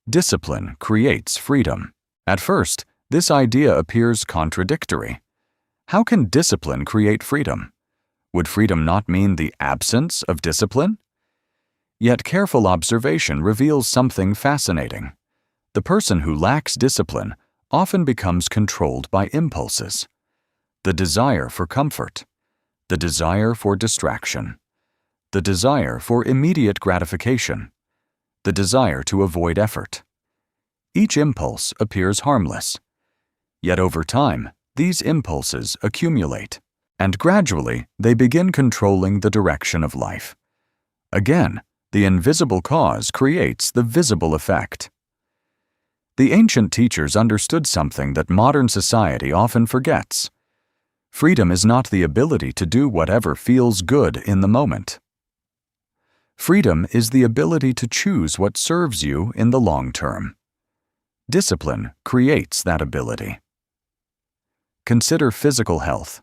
Discipline creates freedom. At first, this idea appears contradictory. How can discipline create freedom? Would freedom not mean the absence of discipline? Yet careful observation reveals something fascinating. The person who lacks discipline often becomes controlled by impulses. The desire for comfort, the desire for distraction, the desire for immediate gratification, the desire to avoid effort. Each impulse appears harmless. Yet over time, these impulses accumulate, and gradually they begin controlling the direction of life. Again, the invisible cause creates the visible effect. The ancient teachers understood something that modern society often forgets. Freedom is not the ability to do whatever feels good in the moment. Freedom is the ability to choose what serves you in the long term. Discipline creates that ability. Consider physical health.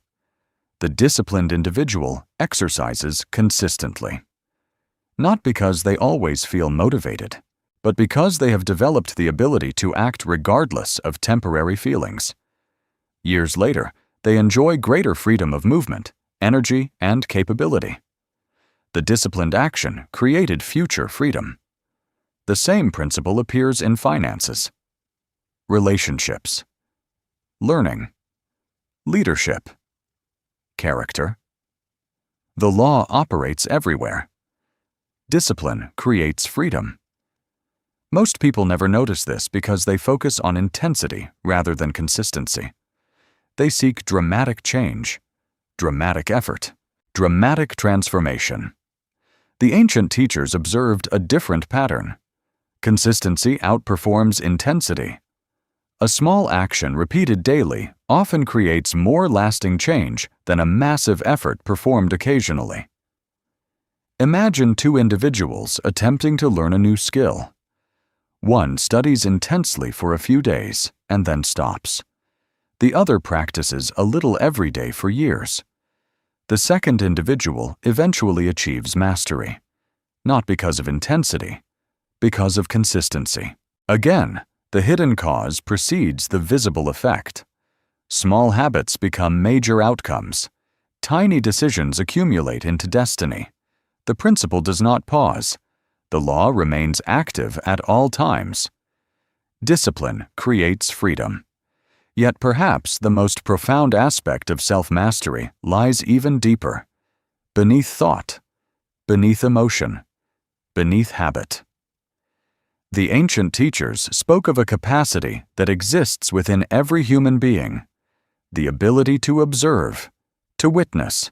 The disciplined individual exercises consistently. Not because they always feel motivated, but because they have developed the ability to act regardless of temporary feelings. Years later, they enjoy greater freedom of movement, energy, and capability. The disciplined action created future freedom. The same principle appears in finances, relationships, learning, leadership, character. The law operates everywhere. Discipline creates freedom. Most people never notice this because they focus on intensity rather than consistency. They seek dramatic change, dramatic effort, dramatic transformation. The ancient teachers observed a different pattern. Consistency outperforms intensity. A small action repeated daily often creates more lasting change than a massive effort performed occasionally. Imagine two individuals attempting to learn a new skill. One studies intensely for a few days and then stops. The other practices a little every day for years. The second individual eventually achieves mastery, not because of intensity, because of consistency. Again, the hidden cause precedes the visible effect. Small habits become major outcomes. Tiny decisions accumulate into destiny. The principle does not pause. The law remains active at all times. Discipline creates freedom. Yet perhaps the most profound aspect of self-mastery lies even deeper, beneath thought, beneath emotion, beneath habit. The ancient teachers spoke of a capacity that exists within every human being, the ability to observe, to witness,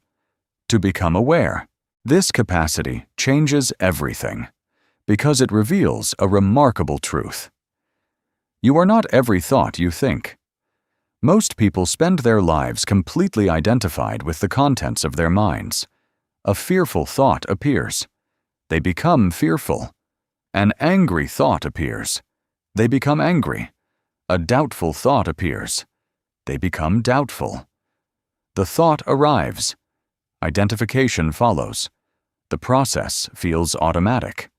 to become aware. This capacity changes everything, because it reveals a remarkable truth. You are not every thought you think. Most people spend their lives completely identified with the contents of their minds. A fearful thought appears. They become fearful. An angry thought appears. They become angry. A doubtful thought appears. They become doubtful. The thought arrives. Identification follows. The process feels automatic.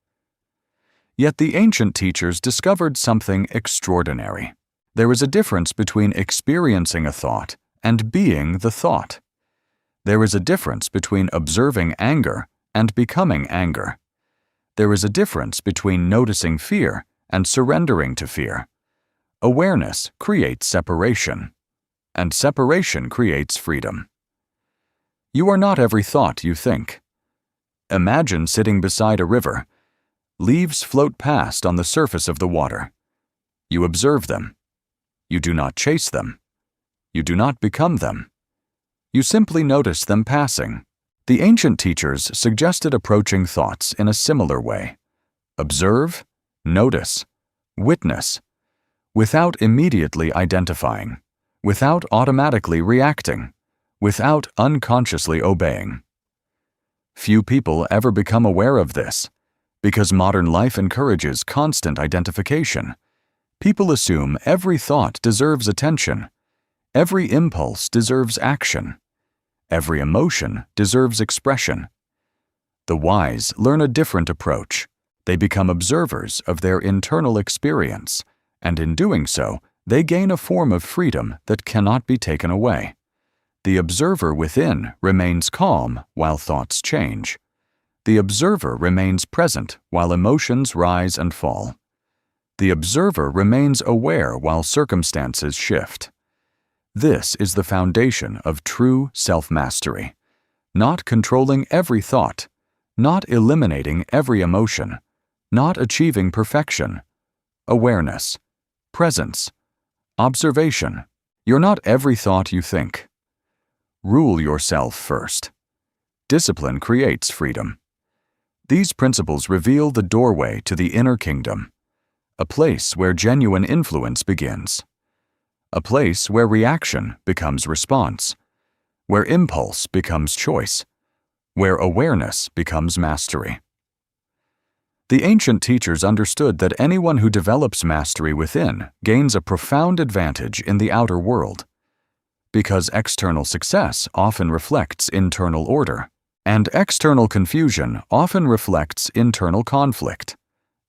Yet the ancient teachers discovered something extraordinary. There is a difference between experiencing a thought and being the thought. There is a difference between observing anger and becoming anger. There is a difference between noticing fear and surrendering to fear. Awareness creates separation, and separation creates freedom. You are not every thought you think. Imagine sitting beside a river. Leaves float past on the surface of the water. You observe them. You do not chase them. You do not become them. You simply notice them passing. The ancient teachers suggested approaching thoughts in a similar way. Observe, notice, witness, without immediately identifying, without automatically reacting, without unconsciously obeying. Few people ever become aware of this. Because modern life encourages constant identification, people assume every thought deserves attention, every impulse deserves action, every emotion deserves expression. The wise learn a different approach. They become observers of their internal experience, and in doing so, they gain a form of freedom that cannot be taken away. The observer within remains calm while thoughts change. The observer remains present while emotions rise and fall. The observer remains aware while circumstances shift. This is the foundation of true self-mastery. Not controlling every thought, not eliminating every emotion, not achieving perfection. Awareness, presence, observation. You're not every thought you think. Rule yourself first. Discipline creates freedom. These principles reveal the doorway to the inner kingdom, a place where genuine influence begins, a place where reaction becomes response, where impulse becomes choice, where awareness becomes mastery. The ancient teachers understood that anyone who develops mastery within gains a profound advantage in the outer world, because external success often reflects internal order. And external confusion often reflects internal conflict.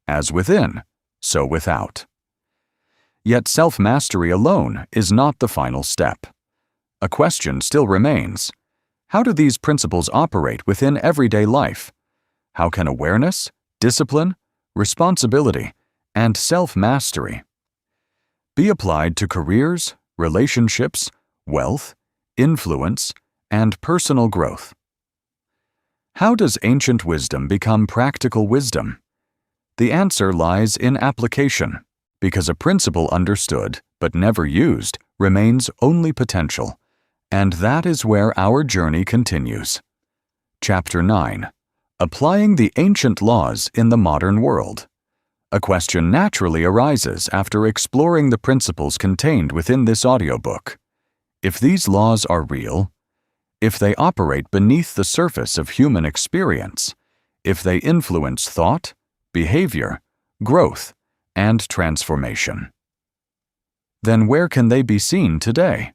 As within, so without. Yet self-mastery alone is not the final step. A question still remains. How do these principles operate within everyday life? How can awareness, discipline, responsibility, and self-mastery be applied to careers, relationships, wealth, influence, and personal growth? How does ancient wisdom become practical wisdom? The answer lies in application, because a principle understood but never used remains only potential, and that is where our journey continues. Chapter 9. Applying the ancient laws in the modern world. A question naturally arises after exploring the principles contained within this audiobook. If these laws are real, if they operate beneath the surface of human experience, if they influence thought, behavior, growth, and transformation, then where can they be seen today?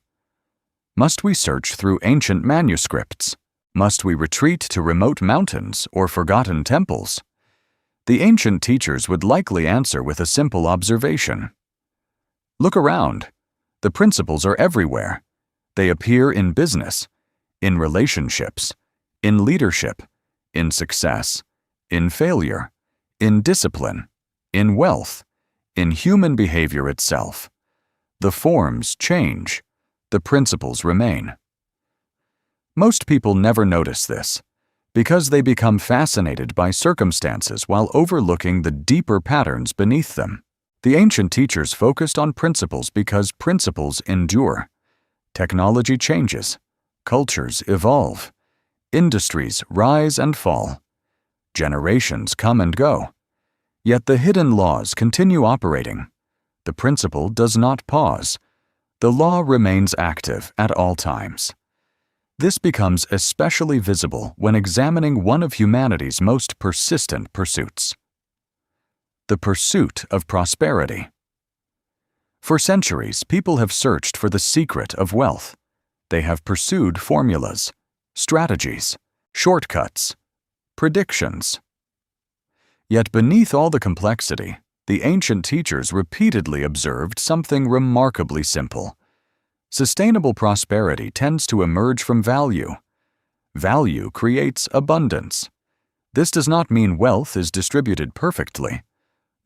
Must we search through ancient manuscripts? Must we retreat to remote mountains or forgotten temples? The ancient teachers would likely answer with a simple observation. Look around. The principles are everywhere. They appear in business, in relationships, in leadership, in success, in failure, in discipline, in wealth, in human behavior itself. The forms change, the principles remain. Most people never notice this, because they become fascinated by circumstances while overlooking the deeper patterns beneath them. The ancient teachers focused on principles because principles endure. Technology changes. Cultures evolve. Industries rise and fall. Generations come and go. Yet the hidden laws continue operating. The principle does not pause. The law remains active at all times. This becomes especially visible when examining one of humanity's most persistent pursuits: the pursuit of prosperity. For centuries, people have searched for the secret of wealth. They have pursued formulas, strategies, shortcuts, predictions. Yet beneath all the complexity, the ancient teachers repeatedly observed something remarkably simple. Sustainable prosperity tends to emerge from value. Value creates abundance. This does not mean wealth is distributed perfectly.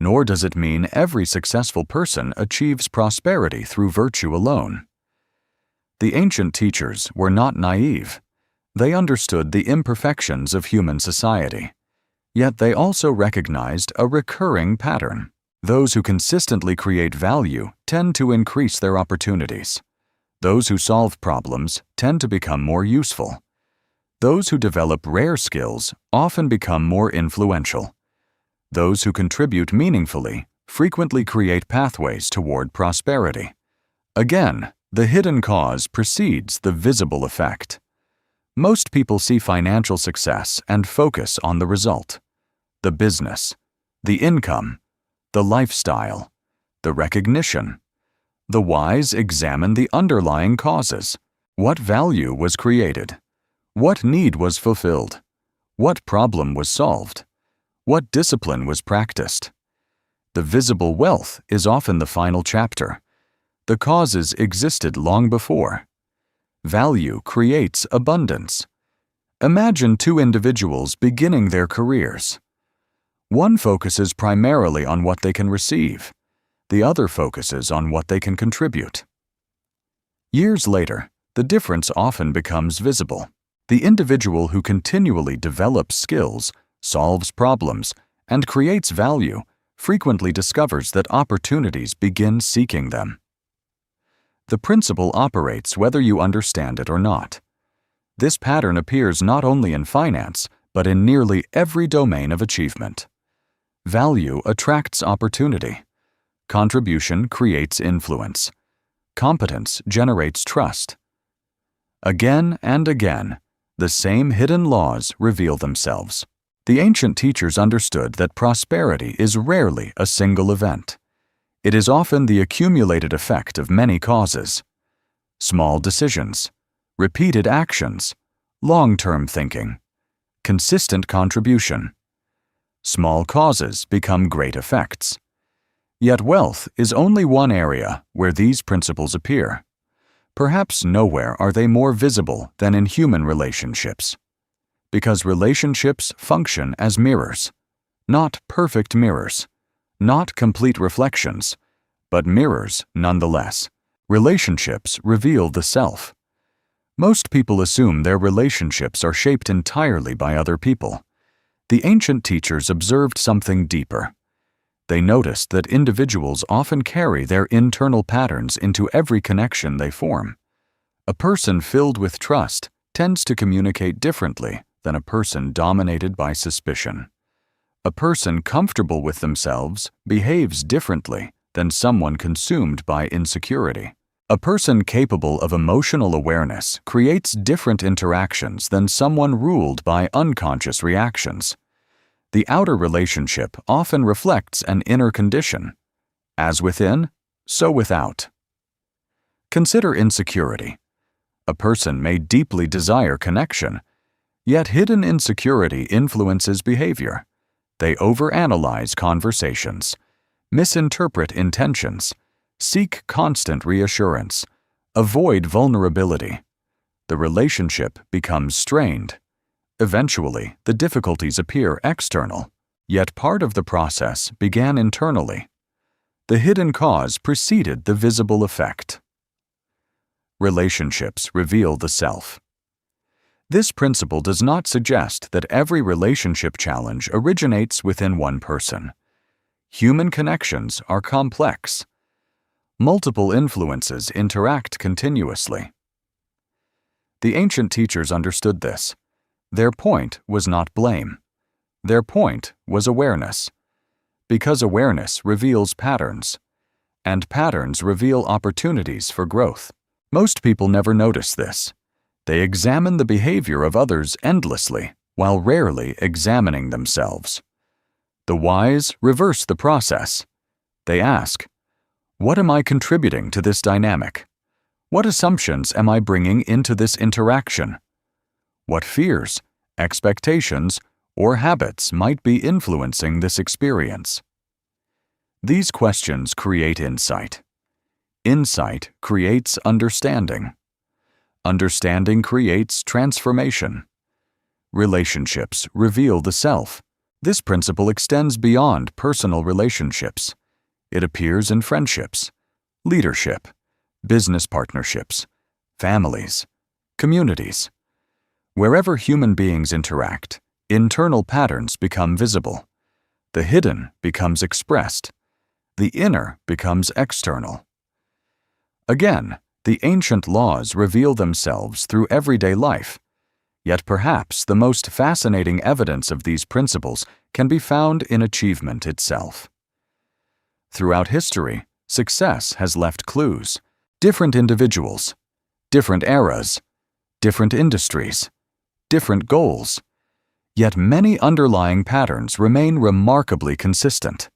nor does it mean every successful person achieves prosperity through virtue alone. The ancient teachers were not naive. They understood the imperfections of human society. Yet they also recognized a recurring pattern. Those who consistently create value tend to increase their opportunities. Those who solve problems tend to become more useful. Those who develop rare skills often become more influential. Those who contribute meaningfully frequently create pathways toward prosperity. Again, the hidden cause precedes the visible effect. Most people see financial success and focus on the result, the business, the income, the lifestyle, the recognition. The wise examine the underlying causes. What value was created? What need was fulfilled? What problem was solved? What discipline was practiced? The visible wealth is often the final chapter. The causes existed long before. Value creates abundance. Imagine two individuals beginning their careers. One focuses primarily on what they can receive. The other focuses on what they can contribute. Years later, the difference often becomes visible. The individual who continually develops skills, solves problems, and creates value frequently discovers that opportunities begin seeking them. The principle operates whether you understand it or not. This pattern appears not only in finance, but in nearly every domain of achievement. Value attracts opportunity. Contribution creates influence. Competence generates trust. Again and again, the same hidden laws reveal themselves. The ancient teachers understood that prosperity is rarely a single event. It is often the accumulated effect of many causes. Small decisions, repeated actions, long-term thinking, consistent contribution. Small causes become great effects. Yet wealth is only one area where these principles appear. Perhaps nowhere are they more visible than in human relationships. Because relationships function as mirrors. Not perfect mirrors. Not complete reflections, but mirrors nonetheless. Relationships reveal the self. Most people assume their relationships are shaped entirely by other people. The ancient teachers observed something deeper. They noticed that individuals often carry their internal patterns into every connection they form. A person filled with trust tends to communicate differently than a person dominated by suspicion. A person comfortable with themselves behaves differently than someone consumed by insecurity. A person capable of emotional awareness creates different interactions than someone ruled by unconscious reactions. The outer relationship often reflects an inner condition. As within, so without. Consider insecurity. A person may deeply desire connection, yet hidden insecurity influences behavior. They overanalyze conversations, misinterpret intentions, seek constant reassurance, avoid vulnerability. The relationship becomes strained. Eventually, the difficulties appear external, yet part of the process began internally. The hidden cause preceded the visible effect. Relationships reveal the self. This principle does not suggest that every relationship challenge originates within one person. Human connections are complex. Multiple influences interact continuously. The ancient teachers understood this. Their point was not blame. Their point was awareness. Because awareness reveals patterns, and patterns reveal opportunities for growth. Most people never notice this. They examine the behavior of others endlessly, while rarely examining themselves. The wise reverse the process. They ask, what am I contributing to this dynamic? What assumptions am I bringing into this interaction? What fears, expectations, or habits might be influencing this experience? These questions create insight. Insight creates understanding. Understanding creates transformation. Relationships reveal the self. This principle extends beyond personal relationships. It appears in friendships, leadership, business partnerships, families, communities. Wherever human beings interact, internal patterns become visible. The hidden becomes expressed. The inner becomes external. Again, the ancient laws reveal themselves through everyday life. Yet perhaps the most fascinating evidence of these principles can be found in achievement itself. Throughout history, success has left clues. Different individuals, different eras, different industries, different goals. Yet many underlying patterns remain remarkably consistent.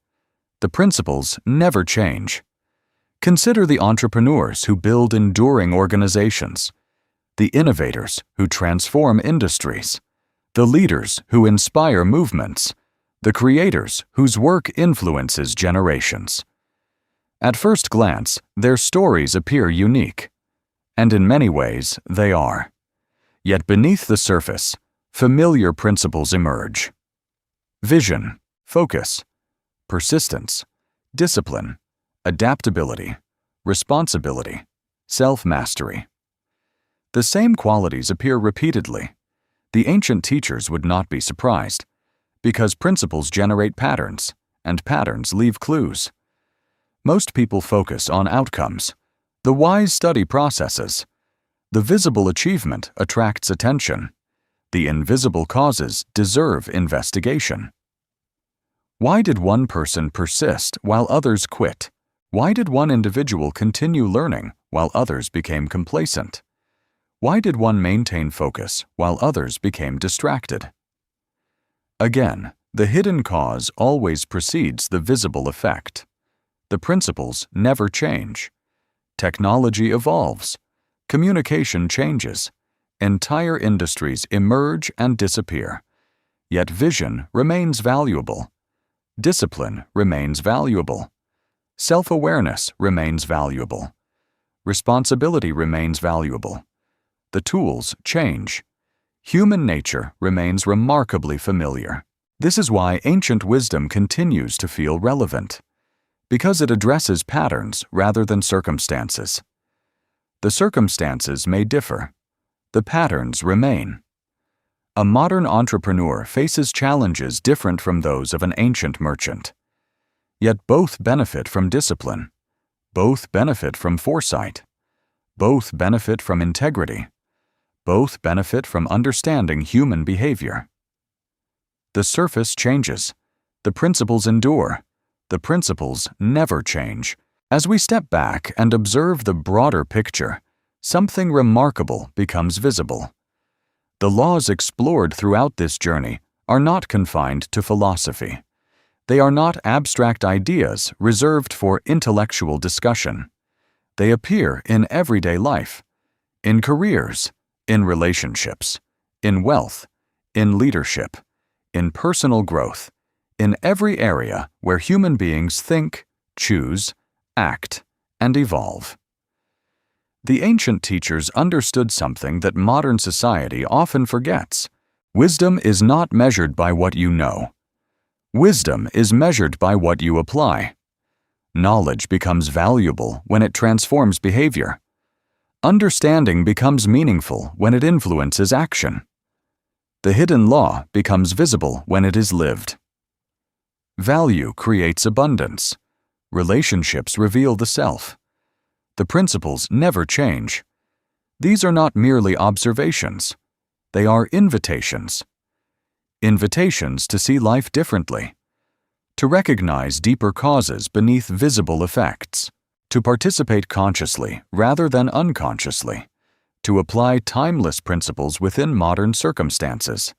The principles never change. Consider the entrepreneurs who build enduring organizations, the innovators who transform industries, the leaders who inspire movements, the creators whose work influences generations. At first glance, their stories appear unique, and in many ways they are. Yet beneath the surface, familiar principles emerge. Vision, focus, persistence, discipline, adaptability, responsibility, self-mastery. The same qualities appear repeatedly. The ancient teachers would not be surprised, because principles generate patterns, and patterns leave clues. Most people focus on outcomes. The wise study processes. The visible achievement attracts attention. The invisible causes deserve investigation. Why did one person persist while others quit? Why did one individual continue learning while others became complacent? Why did one maintain focus while others became distracted? Again, the hidden cause always precedes the visible effect. The principles never change. Technology evolves. Communication changes. Entire industries emerge and disappear. Yet vision remains valuable. Discipline remains valuable. Self-awareness remains valuable. Responsibility remains valuable. The tools change. Human nature remains remarkably familiar. This is why ancient wisdom continues to feel relevant, because it addresses patterns rather than circumstances. The circumstances may differ. The patterns remain. A modern entrepreneur faces challenges different from those of an ancient merchant. Yet both benefit from discipline. Both benefit from foresight. Both benefit from integrity. Both benefit from understanding human behavior. The surface changes. The principles endure. The principles never change. As we step back and observe the broader picture, something remarkable becomes visible. The laws explored throughout this journey are not confined to philosophy. They are not abstract ideas reserved for intellectual discussion. They appear in everyday life, in careers, in relationships, in wealth, in leadership, in personal growth, in every area where human beings think, choose, act, and evolve. The ancient teachers understood something that modern society often forgets. Wisdom is not measured by what you know. Wisdom is measured by what you apply. Knowledge becomes valuable when it transforms behavior. Understanding becomes meaningful when it influences action. The hidden law becomes visible when it is lived. Value creates abundance. Relationships reveal the self. The principles never change. These are not merely observations. They are invitations. Invitations to see life differently, to recognize deeper causes beneath visible effects, to participate consciously rather than unconsciously, to apply timeless principles within modern circumstances.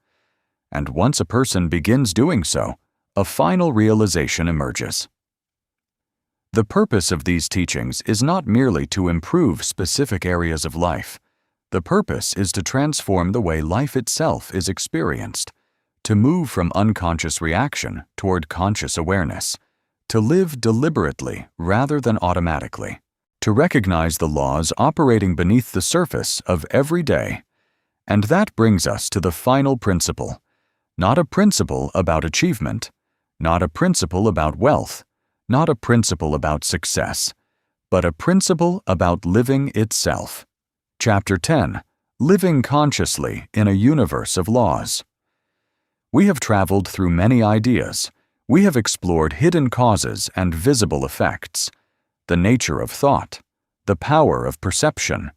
And once a person begins doing so, a final realization emerges. The purpose of these teachings is not merely to improve specific areas of life. The purpose is to transform the way life itself is experienced, to move from unconscious reaction toward conscious awareness, to live deliberately rather than automatically, to recognize the laws operating beneath the surface of every day. And that brings us to the final principle. not a principle about achievement, not a principle about wealth, not a principle about success, but a principle about living itself. Chapter 10. Living Consciously in a Universe of Laws. We have traveled through many ideas. We have explored hidden causes and visible effects, the nature of thought, the power of perception,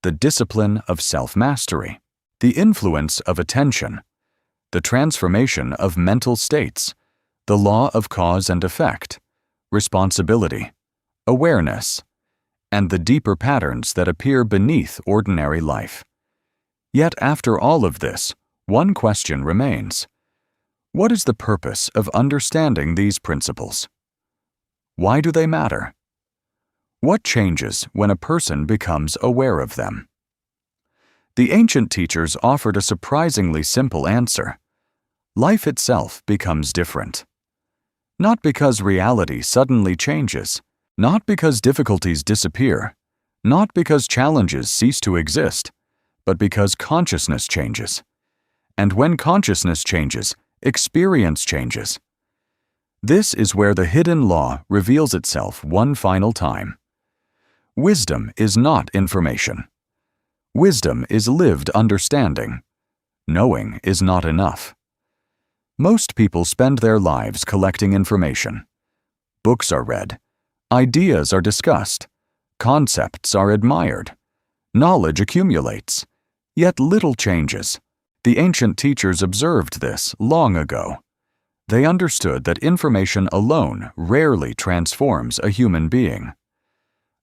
the discipline of self-mastery, the influence of attention, the transformation of mental states, the law of cause and effect, responsibility, awareness, and the deeper patterns that appear beneath ordinary life. Yet after all of this, one question remains. What is the purpose of understanding these principles? Why do they matter? What changes when a person becomes aware of them? The ancient teachers offered a surprisingly simple answer. Life itself becomes different. Not because reality suddenly changes, not because difficulties disappear, not because challenges cease to exist, but because consciousness changes. And when consciousness changes, experience changes. This is where the hidden law reveals itself one final time. Wisdom is not information. Wisdom is lived understanding. Knowing is not enough. Most people spend their lives collecting information. Books are read. Ideas are discussed. Concepts are admired. Knowledge accumulates. Yet little changes. The ancient teachers observed this long ago. They understood that information alone rarely transforms a human being.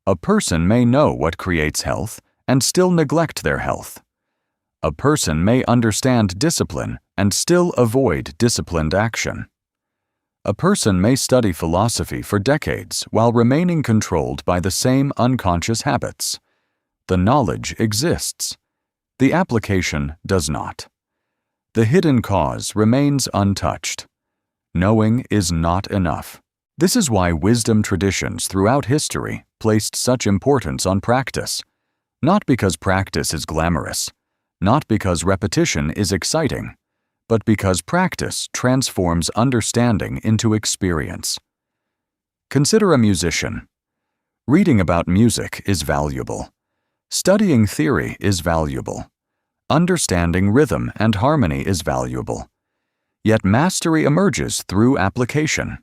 A person may know what creates health and still neglect their health. A person may understand discipline and still avoid disciplined action. A person may study philosophy for decades while remaining controlled by the same unconscious habits. The knowledge exists. The application does not. The hidden cause remains untouched. Knowing is not enough. This is why wisdom traditions throughout history placed such importance on practice. Not because practice is glamorous, not because repetition is exciting, but because practice transforms understanding into experience. Consider a musician. Reading about music is valuable. Studying theory is valuable. Understanding rhythm and harmony is valuable. Yet mastery emerges through application.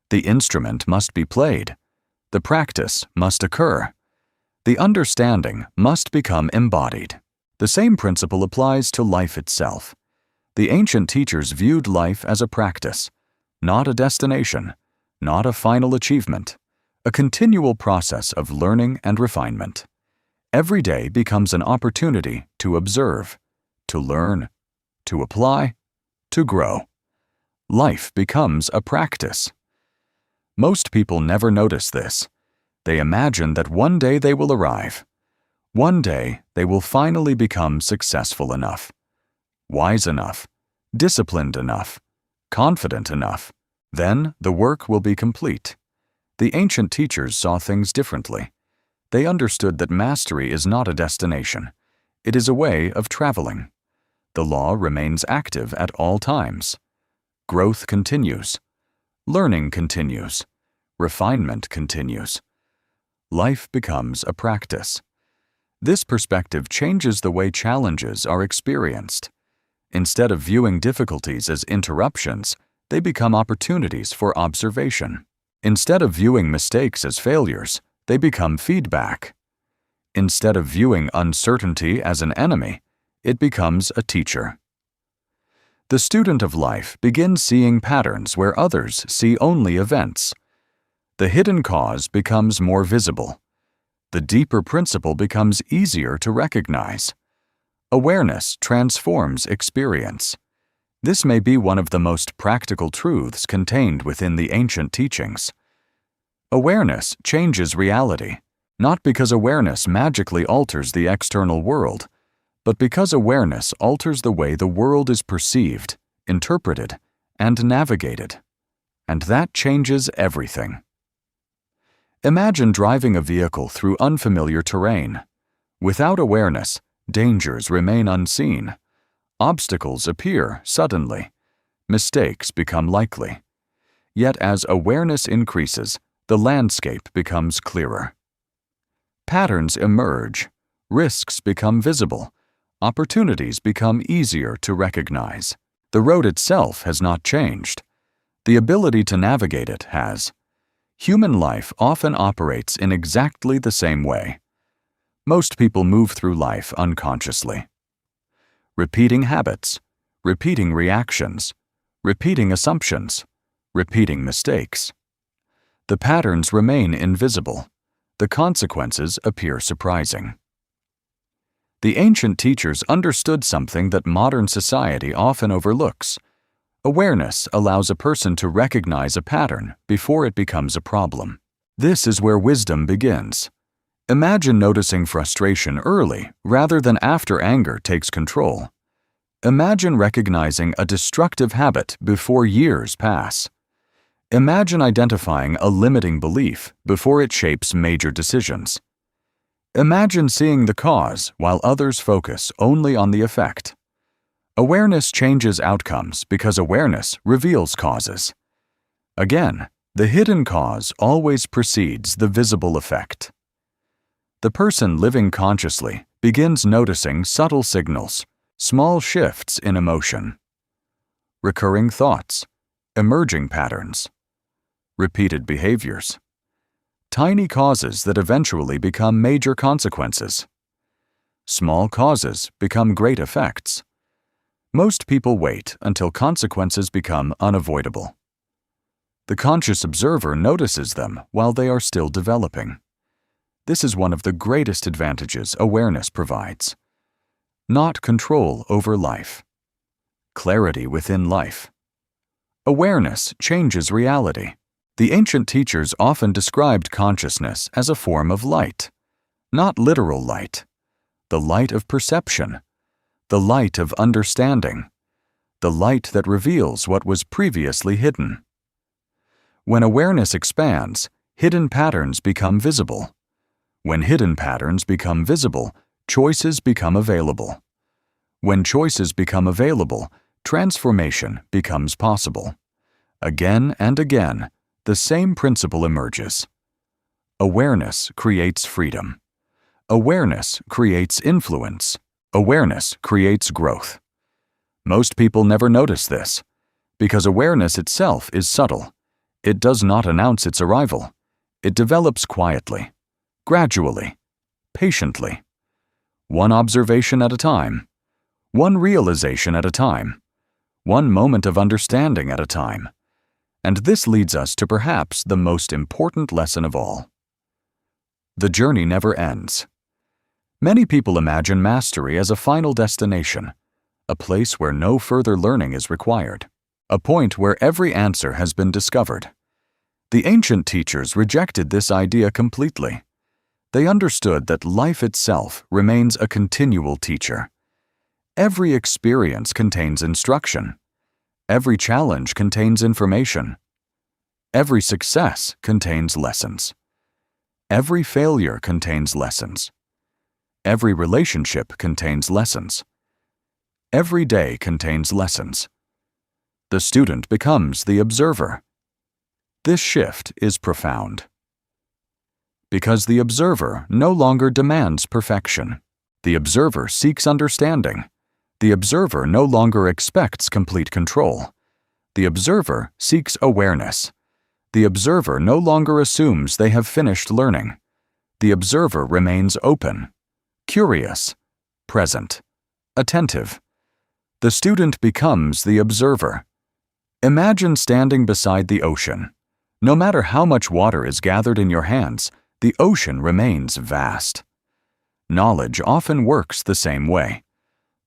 The instrument must be played. The practice must occur. The understanding must become embodied. The same principle applies to life itself. The ancient teachers viewed life as a practice, not a destination, not a final achievement, a continual process of learning and refinement. Every day becomes an opportunity to observe, to learn, to apply, to grow. Life becomes a practice. Most people never notice this. They imagine that one day they will arrive. One day they will finally become successful enough, wise enough, disciplined enough, confident enough. Then the work will be complete. The ancient teachers saw things differently. They understood that mastery is not a destination. It is a way of traveling. The law remains active at all times. Growth continues. Learning continues. Refinement continues. Life becomes a practice. This perspective changes the way challenges are experienced. Instead of viewing difficulties as interruptions, they become opportunities for observation. Instead of viewing mistakes as failures, they become feedback. Instead of viewing uncertainty as an enemy, it becomes a teacher. The student of life begins seeing patterns where others see only events. The hidden cause becomes more visible. The deeper principle becomes easier to recognize. Awareness transforms experience. This may be one of the most practical truths contained within the ancient teachings. Awareness changes reality, not because awareness magically alters the external world, but because awareness alters the way the world is perceived, interpreted, and navigated. And that changes everything. Imagine driving a vehicle through unfamiliar terrain. Without awareness, dangers remain unseen. Obstacles appear suddenly, mistakes become likely. Yet as awareness increases, the landscape becomes clearer. Patterns emerge, risks become visible, opportunities become easier to recognize. The road itself has not changed. The ability to navigate it has. Human life often operates in exactly the same way. Most people move through life unconsciously. Repeating habits, repeating reactions, repeating assumptions, repeating mistakes. The patterns remain invisible. The consequences appear surprising. The ancient teachers understood something that modern society often overlooks. Awareness allows a person to recognize a pattern before it becomes a problem. This is where wisdom begins. Imagine noticing frustration early rather than after anger takes control. Imagine recognizing a destructive habit before years pass. Imagine identifying a limiting belief before it shapes major decisions. Imagine seeing the cause while others focus only on the effect. Awareness changes outcomes because awareness reveals causes. Again, the hidden cause always precedes the visible effect. The person living consciously begins noticing subtle signals, small shifts in emotion, recurring thoughts, emerging patterns, repeated behaviors, tiny causes that eventually become major consequences. Small causes become great effects. Most people wait until consequences become unavoidable. The conscious observer notices them while they are still developing. This is one of the greatest advantages awareness provides. Not control over life. Clarity within life. Awareness changes reality. The ancient teachers often described consciousness as a form of light. Not literal light. The light of perception. The light of understanding. The light that reveals what was previously hidden. When awareness expands, hidden patterns become visible. When hidden patterns become visible, choices become available. When choices become available, transformation becomes possible. Again and again, the same principle emerges. Awareness creates freedom. Awareness creates influence. Awareness creates growth. Most people never notice this, because awareness itself is subtle. It does not announce its arrival. It develops quietly, gradually, patiently. One observation at a time. One realization at a time. One moment of understanding at a time. And this leads us to perhaps the most important lesson of all. The journey never ends. Many people imagine mastery as a final destination, a place where no further learning is required, a point where every answer has been discovered. The ancient teachers rejected this idea completely. They understood that life itself remains a continual teacher. Every experience contains instruction. Every challenge contains information. Every success contains lessons. Every failure contains lessons. Every relationship contains lessons. Every day contains lessons. The student becomes the observer. This shift is profound. Because the observer no longer demands perfection. The observer seeks understanding. The observer no longer expects complete control. The observer seeks awareness. The observer no longer assumes they have finished learning. The observer remains open, curious, present, attentive. The student becomes the observer. Imagine standing beside the ocean. No matter how much water is gathered in your hands, the ocean remains vast. Knowledge often works the same way.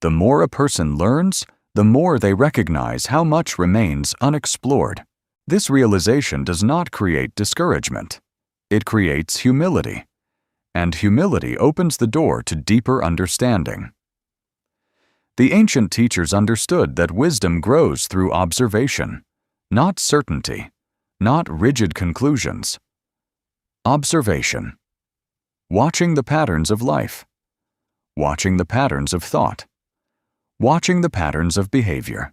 The more a person learns, the more they recognize how much remains unexplored. This realization does not create discouragement. It creates humility. And humility opens the door to deeper understanding. The ancient teachers understood that wisdom grows through observation, not certainty, not rigid conclusions. Observation. Watching the patterns of life. Watching the patterns of thought. Watching the patterns of behavior.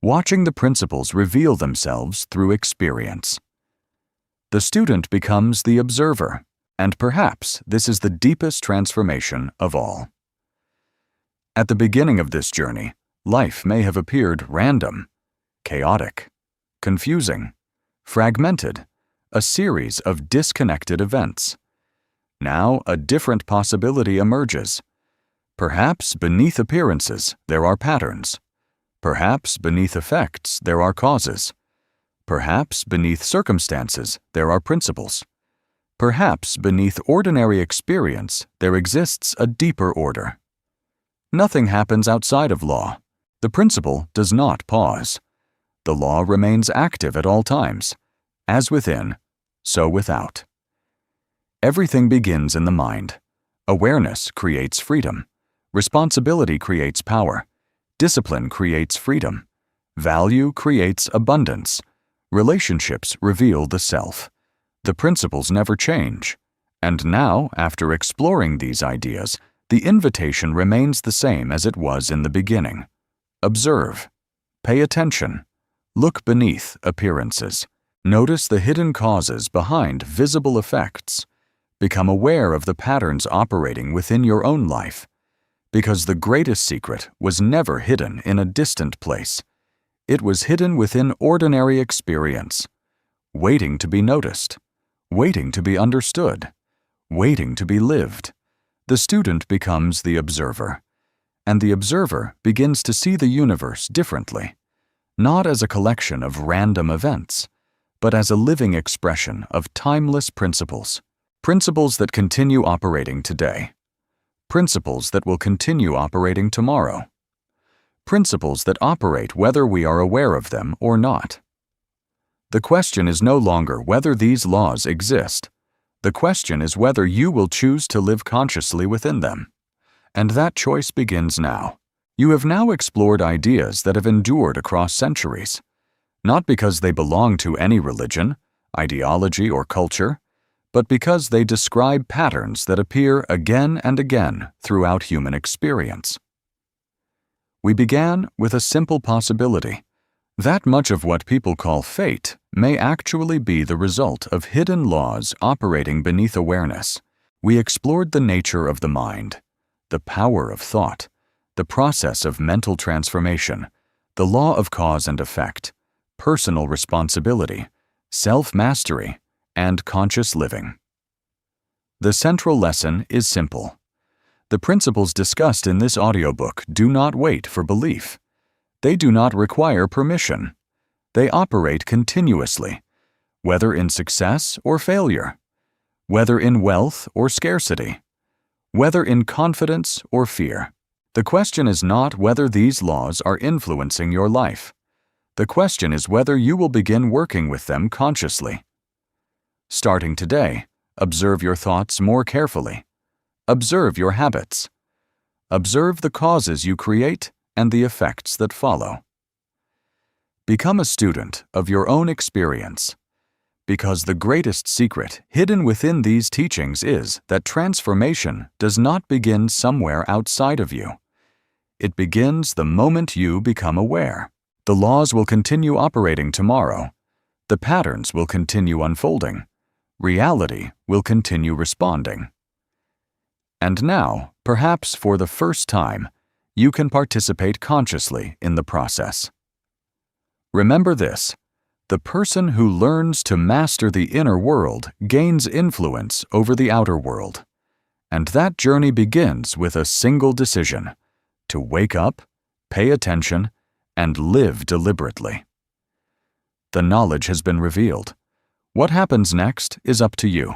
watching the principles reveal themselves through experience. The student becomes the observer, and perhaps this is the deepest transformation of all. At the beginning of this journey, life may have appeared random, chaotic, confusing, fragmented, a series of disconnected events. Now a different possibility emerges. Perhaps beneath appearances there are patterns. Perhaps beneath effects there are causes. Perhaps beneath circumstances there are principles. Perhaps beneath ordinary experience there exists a deeper order. Nothing happens outside of law. The principle does not pause. The law remains active at all times, as within, so without. Everything begins in the mind. Awareness creates freedom. Responsibility creates power. Discipline creates freedom. Value creates abundance. Relationships reveal the self. The principles never change. And now, after exploring these ideas, the invitation remains the same as it was in the beginning. Observe. Pay attention. Look beneath appearances. Notice the hidden causes behind visible effects. Become aware of the patterns operating within your own life. Because the greatest secret was never hidden in a distant place. It was hidden within ordinary experience, waiting to be noticed, waiting to be understood, waiting to be lived. The student becomes the observer, and the observer begins to see the universe differently, not as a collection of random events, but as a living expression of timeless principles, principles that continue operating today, principles that will continue operating tomorrow, principles that operate whether we are aware of them or not. The question is no longer whether these laws exist. The question is whether you will choose to live consciously within them. And that choice begins now. You have now explored ideas that have endured across centuries, not because they belong to any religion, ideology, or culture, but because they describe patterns that appear again and again throughout human experience. We began with a simple possibility. That much of what people call fate may actually be the result of hidden laws operating beneath awareness. We explored the nature of the mind, the power of thought, the process of mental transformation, the law of cause and effect, personal responsibility, self-mastery, and conscious living. The central lesson is simple. The principles discussed in this audiobook do not wait for belief. They do not require permission. They operate continuously, whether in success or failure, whether in wealth or scarcity, whether in confidence or fear. The question is not whether these laws are influencing your life. The question is whether you will begin working with them consciously. Starting today, observe your thoughts more carefully. Observe your habits. Observe the causes you create and the effects that follow. Become a student of your own experience, because the greatest secret hidden within these teachings is that transformation does not begin somewhere outside of you. It begins the moment you become aware. The laws will continue operating tomorrow. The patterns will continue unfolding. Reality will continue responding. And now, perhaps for the first time, you can participate consciously in the process. Remember this: the person who learns to master the inner world gains influence over the outer world. And that journey begins with a single decision: to wake up, pay attention, and live deliberately. The knowledge has been revealed. What happens next is up to you.